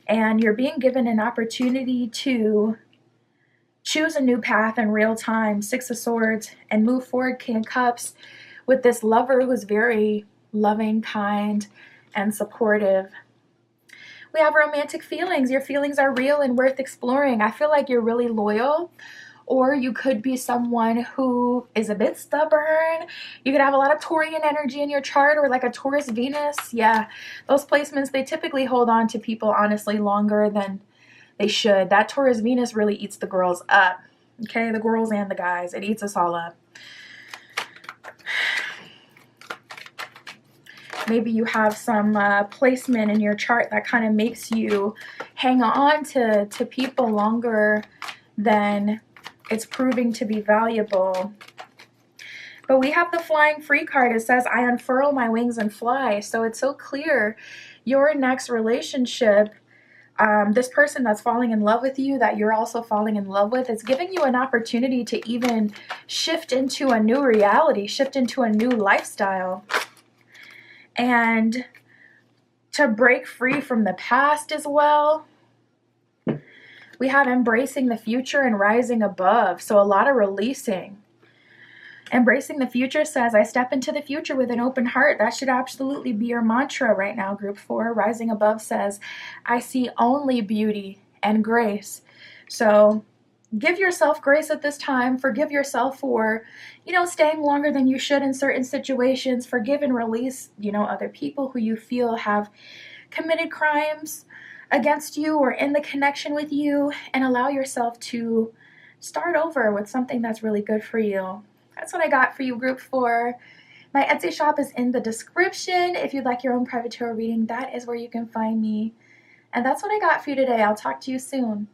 And you're being given an opportunity to choose a new path in real time. Six of Swords, and move forward. King of Cups, with this lover who's very loving, kind, and supportive. We have romantic feelings. Your feelings are real and worth exploring. I feel like you're really loyal. Or you could be someone who is a bit stubborn. You could have a lot of Taurian energy in your chart, or like a Taurus Venus. Yeah, those placements, they typically hold on to people, honestly, longer than they should. That Taurus Venus really eats the girls up. Okay, the girls and the guys. It eats us all up. Maybe you have some placement in your chart that kind of makes you hang on to people longer than it's proving to be valuable. But we have the flying free card. It says, I unfurl my wings and fly. So it's so clear your next relationship, this person that's falling in love with you, that you're also falling in love with, it's giving you an opportunity to even shift into a new reality, shift into a new lifestyle, and to break free from the past as well. We have embracing the future and rising above. So a lot of releasing. Embracing the future says, I step into the future with an open heart. That should absolutely be your mantra right now, Group 4. Rising above says, I see only beauty and grace. So give yourself grace at this time. Forgive yourself for, staying longer than you should in certain situations. Forgive and release, other people who you feel have committed crimes against you or in the connection with you, and allow yourself to start over with something that's really good for you. That's what I got for you, Group 4. My Etsy shop is in the description. If you'd like your own private tarot reading, that is where you can find me. And that's what I got for you today. I'll talk to you soon.